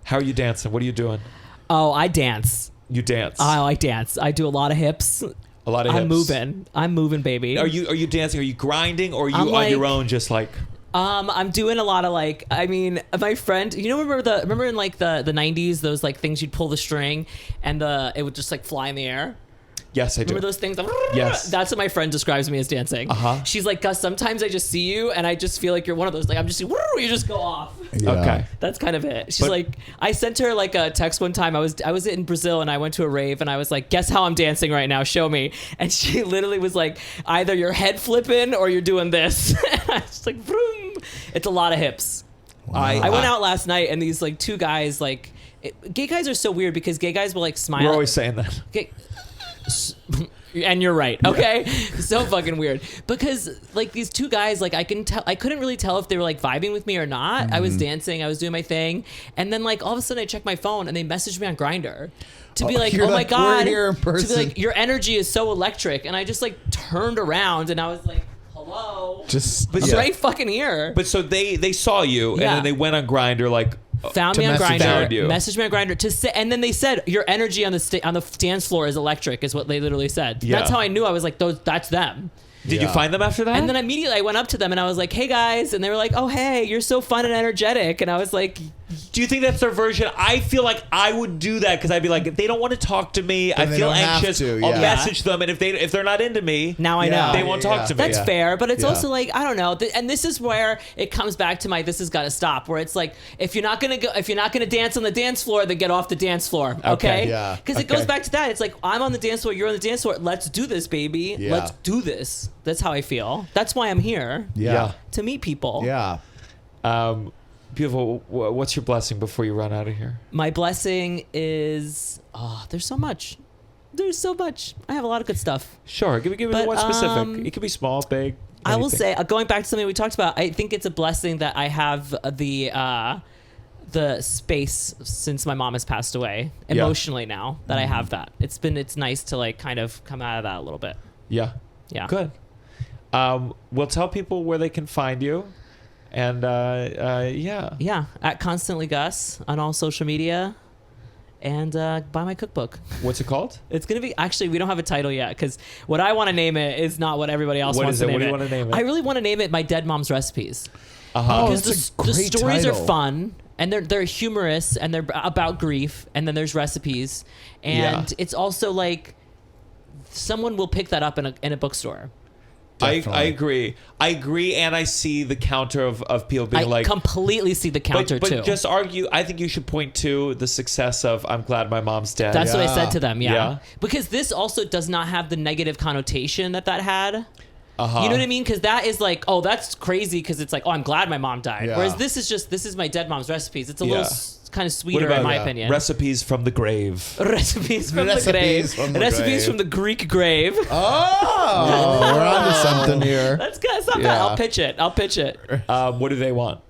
How are you dancing? What are you doing? Oh, I dance. You dance. I dance. I do a lot of hips. A lot of hips. I'm moving, baby. Are you dancing? Are you grinding, or are you I'm on your like- own? Just like I'm doing a lot of like, I mean, my friend, remember in like the 90s, those like things you'd pull the string and it would just like fly in the air. yes, I do. Remember those things? Yes. That's what my friend describes me as dancing. Uh-huh. She's like, Gus, sometimes I just see you and I just feel like you're one of those. Like, I'm just, you just go off. Yeah. Okay. That's kind of it. She's But- like, I sent her like a text one time. I was in Brazil and I went to a rave and I was like, guess how I'm dancing right now? Show me. And she literally was like, either you're head flipping or you're doing this. And I was like, vroom. It's a lot of hips. I went out last night and these like two guys, like, gay guys are so weird because gay guys will like smile. We're always saying that. Okay. And you're right. Okay. So fucking weird. Because like these two guys, like I couldn't really tell if they were like vibing with me or not. I was dancing, I was doing my thing. And then like all of a sudden I check my phone and they messaged me on Grindr to be like, you're oh my like, we're God. here in To person. be like, your energy is so electric. And I just like turned around and I was like, hello. Just I'm yeah. right fucking here. But so they saw you, and Yeah. then they went on Grindr, like Found to me on message Grindr, you. messaged me on Grindr to say, and then they said your energy on the dance floor is electric, is what they literally said. Yeah. That's how I knew. I was like, that's them. Did you Yeah. find them after that? And then immediately I went up to them and I was like, hey guys, and they were like, oh hey, you're so fun and energetic, and I was like, do you think that's their version? I feel like I would do that because I'd be like, if they don't want to talk to me, I they feel don't have anxious. to, I'll yeah. message them, and if they're not into me, now I Yeah. know. they won't talk to me. That's fair, but it's Yeah. also like, I don't know. And this is where it comes back to this has got to stop, where it's like, if you're not going to dance on the dance floor, then get off the dance floor. Okay. Yeah. Because it goes back to that. It's like, I'm on the dance floor, you're on the dance floor. Let's do this, baby. Yeah. Let's do this. That's how I feel. That's why I'm here. Yeah. To meet people. Yeah. Beautiful. What's your blessing before you run out of here? My blessing is, there's so much. There's so much. I have a lot of good stuff. Sure. Give me But, one specific. It could be small, big. I will anything. say, going back to something we talked about, I think it's a blessing that I have the space since my mom has passed away emotionally now that I have that. It's nice to like kind of come out of that a little bit. Yeah. Yeah. Good. We'll tell people where they can find you. And yeah. Yeah. At Constantly Gus on all social media. And buy my cookbook. What's it called? It's going to be, actually, we don't have a title yet because what I want to name it is not what everybody else What wants is to it? name What do it. you want to name it? I really want to name it My Dead Mom's Recipes. Uh-huh. Because that's a the great stories title. are fun and they're humorous and they're about grief, and then there's recipes, and Yeah. it's also like someone will pick that up in a bookstore. I Definitely. agree, and I see the counter of people being I like, completely see the counter but too. just argue. I think you should point to the success of "I'm glad my mom's dead." That's what I Yeah. said to them. Yeah. Yeah. Because this also does not have the negative connotation that had. Uh-huh. You know what I mean? Because that is like, oh, that's crazy. Because it's like, oh, I'm glad my mom died. Yeah. Whereas this is my dead mom's recipes. It's a Yeah. little kind of What sweeter about in my opinion. recipes from the grave? Recipes from the Recipes grave. from the Recipes grave. from the Greek grave. Oh, we're on to something here. That's good. It's not bad. Yeah. I'll pitch it. What do they want?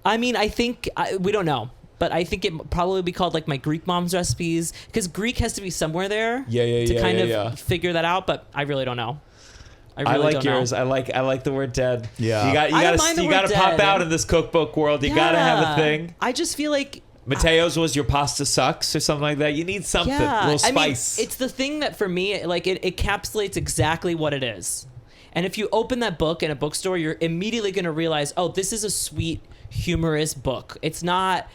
I mean, I think we don't know, but I think it probably be called like my Greek mom's recipes, because Greek has to be somewhere there. Yeah, To kind of yeah. figure that out, but I really don't know. I really like don't yours. know. I like the word dead. Yeah. I don't mind the you word gotta pop dead. out in this cookbook world. You gotta have a thing. I just feel like Mateo's was your pasta sucks or something like that. You need something, a little spice. I mean, it's the thing that for me, like it encapsulates exactly what it is. And if you open that book in a bookstore, you're immediately going to realize, oh, this is a sweet, humorous book. It's not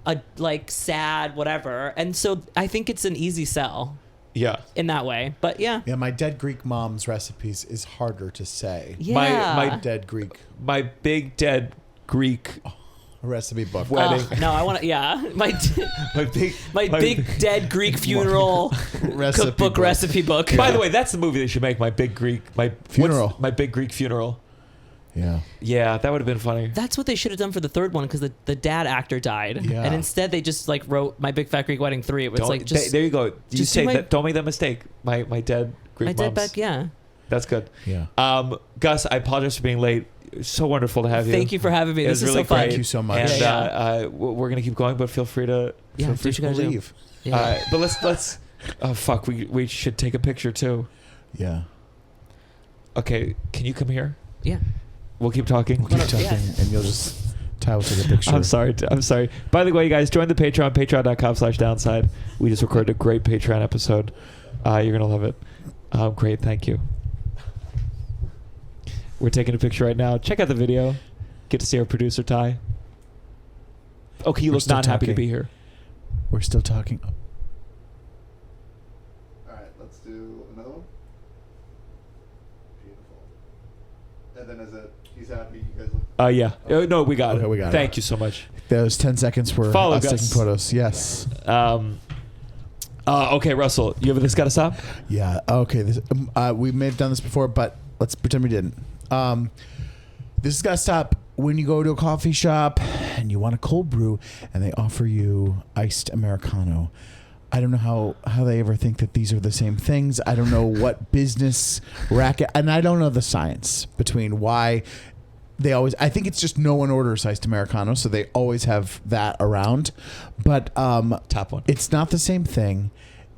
a like sad whatever. And so I think it's an easy sell. Yeah. In that way. But yeah. Yeah, my dead Greek mom's recipes is harder to say. Yeah. My Dead Greek My big dead Greek recipe book. wedding. No, I want to. Yeah, my my big dead Greek funeral Recipe cookbook book. recipe book. By the way, that's the movie they should make. My big Greek Funeral. My big Greek funeral. Yeah. Yeah, that would have been funny. That's what they should have done for the third one because the dad actor died, Yeah. and instead they just like wrote My Big Fat Greek Wedding 3. It was like just there you go. You just say do my- that. Don't make that mistake. My dead Greek my dead moms. back. Yeah. That's good. Yeah. Gus, I apologize for being late. So wonderful to have you. Thank you for having me. It This was is really so fun. great. Thank you so much. And we're gonna keep going, but feel free to Yeah, do what you gotta do. Leave. Yeah. But let's. Oh fuck, we should take a picture too. Yeah. Okay, can you come here? Yeah. We'll keep talking. We'll keep talking, Yeah. and you'll just Ty will take a picture. I'm sorry. By the way, you guys, join the Patreon, patreon.com/downside. We just recorded a great Patreon episode. You're going to love it. Great, thank you. We're taking a picture right now. Check out the video. Get to see our producer, Ty. Okay, you We're look still not happy to talking. be here. We're still talking. All right, let's do another one. Beautiful. And then as he's happy, you guys look. Yeah. No, we got Okay, it. we got it. Thank you so much. Those 10 seconds were Follow us Gus. taking photos. Yes. Okay, Russell, you ever this got to stop? Yeah. Okay. This, we may have done this before, but let's pretend we didn't. This has got to stop when you go to a coffee shop and you want a cold brew and they offer you iced Americano. I don't know how they ever think that these are the same things. I don't know what business racket, and I don't know the science between why they always. I think it's just no one orders iced Americano, so they always have that around. But Top one. it's not the same thing,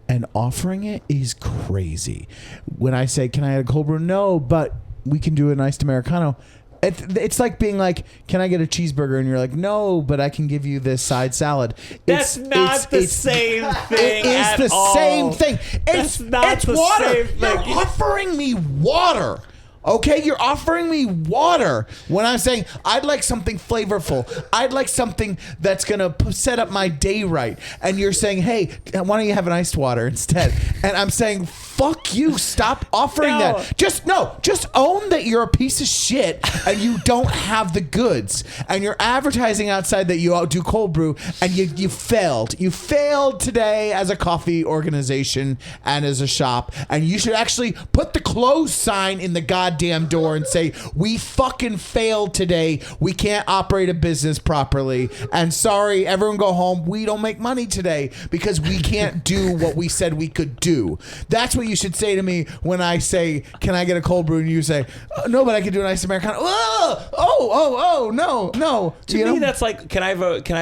and offering it is crazy. When I say, "Can I have a cold brew?" No, but we can do an iced Americano. It's like being like, "Can I get a cheeseburger?" And you're like, "No, but I can give you this side salad." That's not the same thing. It is at the all. same thing. That's not it's the water. same thing. You're offering me water. Okay, you're offering me water when I'm saying I'd like something flavorful. I'd like something that's gonna set up my day right. And you're saying, "Hey, why don't you have an iced water instead?" And I'm saying, "Fuck you! Stop offering No. that. Just own that you're a piece of shit and you don't have the goods. And you're advertising outside that you do cold brew, and you failed. You failed today as a coffee organization and as a shop. And you should actually put the close sign in the goddamn door and say, we fucking failed today. We can't operate a business properly. And sorry, everyone go home. We don't make money today because we can't do what we said we could do." That's what you should say to me when I say, "Can I get a cold brew?" And you say, "No, but I can do an iced Americano." Oh, no. To me, that's like, can I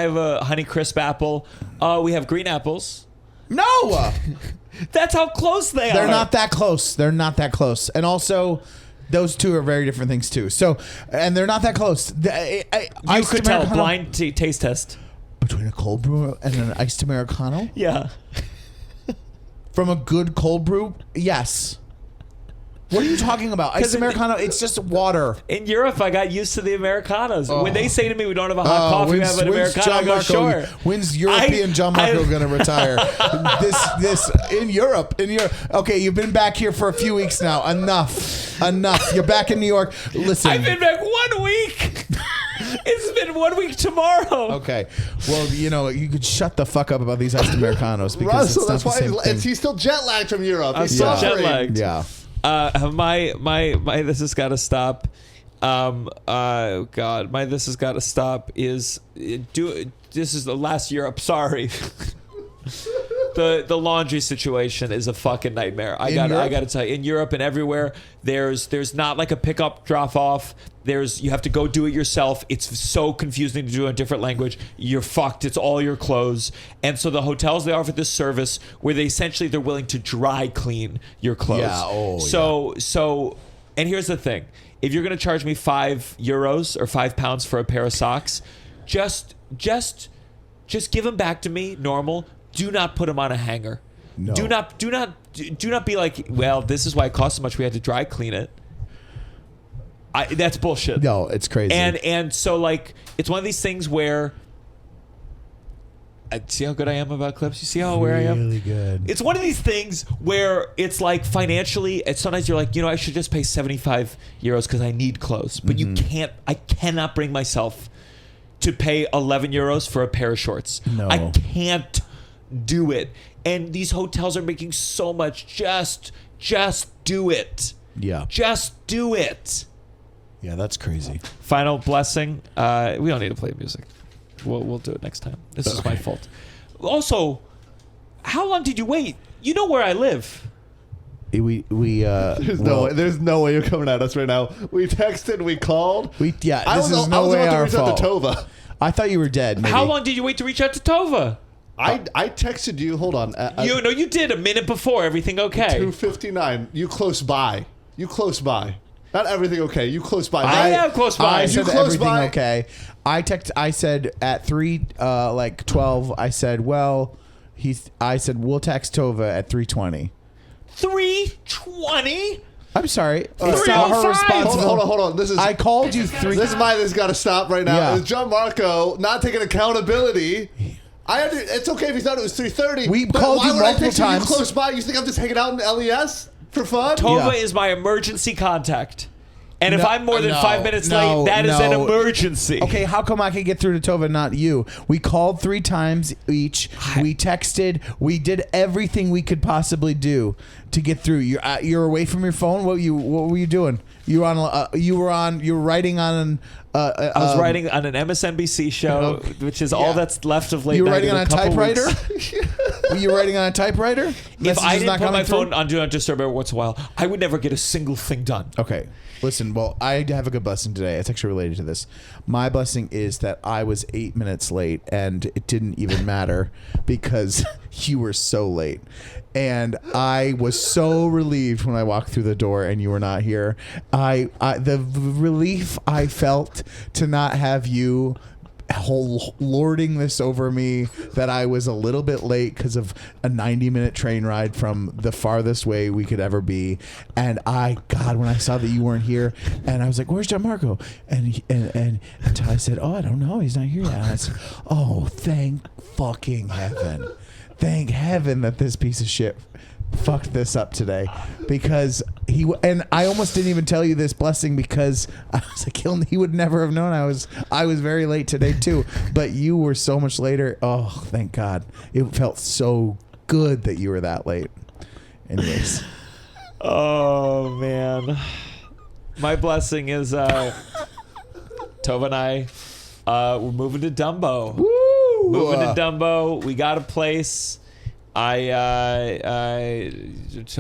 have a Honey Crisp apple? We have green apples. no. That's how close they are. They're not that close. They're not that close. And also, those two are very different things too. So, and they're not that close. You Iced could tell. Americano- Blind taste test. between a cold brew and an iced Americano. Yeah. From a good cold brew, yes. What are you talking about? Iced Americano, it's just water. In Europe, I got used to the Americanos. When they say to me, "We don't have a hot coffee, we have an Americano," I go, "Sure." When's European Gianmarco going to retire? This in Europe. Okay, you've been back here for a few weeks now. Enough. You're back in New York. Listen. I've been back 1 week. It's been 1 week tomorrow. Okay. Well, you could shut the fuck up about these iced Americanos because Russell, it's not that's the why same thing. he's still jet lagged from Europe. I'm He's still suffering. jet lagged. Yeah. My this has got to stop. God, my this has got to stop is this is the last Europe. Sorry. The laundry situation is a fucking nightmare. I got to tell you, in Europe and everywhere, there's not like a pickup drop off. You have to go do it yourself. It's so confusing to do in a different language. You're fucked. It's all your clothes. And so the hotels, they offer this service where they're willing to dry clean your clothes. Yeah. Oh, So And here's the thing. If you're going to charge me €5 or £5 for a pair of socks, just give them back to me normal. Do not put them on a hanger. No. Do not be like, well, this is why it cost so much. We had to dry clean it. That's bullshit. No, it's crazy. And so like it's one of these things where see how good I am about clips? You see how aware I am? Really good. It's one of these things where it's like financially, sometimes you're like, I should just pay €75 because I need clothes. But I cannot bring myself to pay €11 for a pair of shorts. No. I can't do it. And these hotels are making so much. Just do it. Yeah. Just do it. Yeah, that's crazy. Final blessing. We don't need to play music. We'll do it next time. This is my fault. Also, how long did you wait? You know where I live. There's no way you're coming at us right now. We texted, we called. This is no way our fault. Tovah. I thought you were dead. Maybe. How long did you wait to reach out to Tovah? I texted you. Hold on. You did a minute before. Everything okay? 2:59. You close by. Not everything okay. You close by. I am close by. I said close everything by. okay. I said at 3:12. I said, I said we'll text Tovah at 3:20. 3:20. I'm sorry. It's 3:05. not her responsible. Hold on. I called you 3. This is why this got to stop right now. Yeah. Is Gianmarco not taking accountability? It's okay if he thought it was 3:30. We but called why you would I multiple text you times. close by? You think I'm just hanging out in the LES for fun? Tovah Yeah. is my emergency contact. And if No, I'm more than no, 5 minutes no, late, that is an no. emergency. Okay, how come I could get through to Tovah, not you? We called 3 times each. We texted. We did everything we could possibly do to get through. You're away from your phone. What were you doing? You were writing on. I was writing on an MSNBC show, which is all that's left of late. You were night writing in on a couple typewriter. weeks. Were you writing on a typewriter? If I Messages didn't not put my coming through? phone on Do Not Disturb every once in a while, I would never get a single thing done. Okay. Listen, well, I have a good blessing today. It's actually related to this. My blessing is that I was 8 minutes late, and it didn't even matter because you were so late. And I was so relieved when I walked through the door and you were not here. The relief I felt to not have you lording this over me that I was a little bit late because of a 90-minute train ride from the farthest way we could ever be. And when I saw that you weren't here, and I was like, where's Gianmarco? And Ty said, oh, I don't know, he's not here yet. And I said, oh, thank fucking heaven. Thank heaven that this piece of shit fucked this up today, because I almost didn't even tell you this blessing because I was like, he would never have known I was very late today too, but you were so much later. Oh, thank God. It felt so good that you were that late. Anyways. Oh man, my blessing is Tovah and I we're moving to Dumbo. Woo! Moving to Dumbo. We got a place. Tovah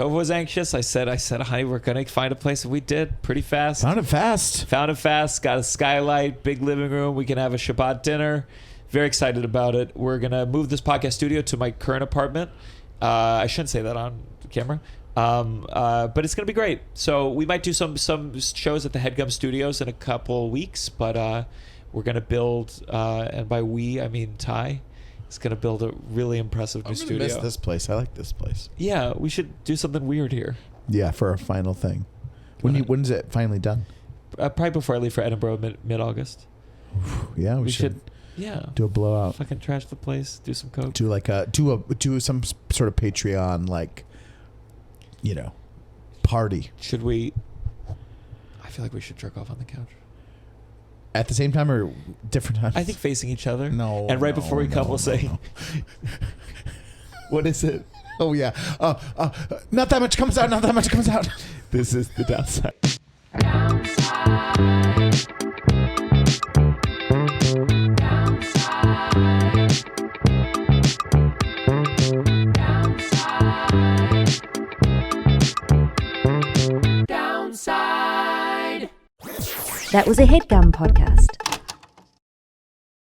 was anxious. I said, honey, we're gonna find a place, and we did pretty fast. Found it fast. Got a skylight, big living room. We can have a Shabbat dinner. Very excited about it. We're gonna move this podcast studio to my current apartment. I shouldn't say that on camera. But it's gonna be great. So we might do some shows at the Headgum Studios in a couple weeks, but we're gonna build, and by we I mean Ty. It's going to build a really impressive new studio. I miss this place. I like this place. Yeah, we should do something weird here. Yeah, for a final thing. When's it finally done? Probably before I leave for Edinburgh mid-August. Yeah, we should. Yeah. Do a blowout. Fucking trash the place. Do some coke. Do some sort of Patreon party. Should we? I feel like we should jerk off on the couch. At the same time or different times? I think facing each other. No. And right before we come, we'll say, What is it? Oh, yeah. Not that much comes out. Not that much comes out. this is the downside. That was a Headgum podcast.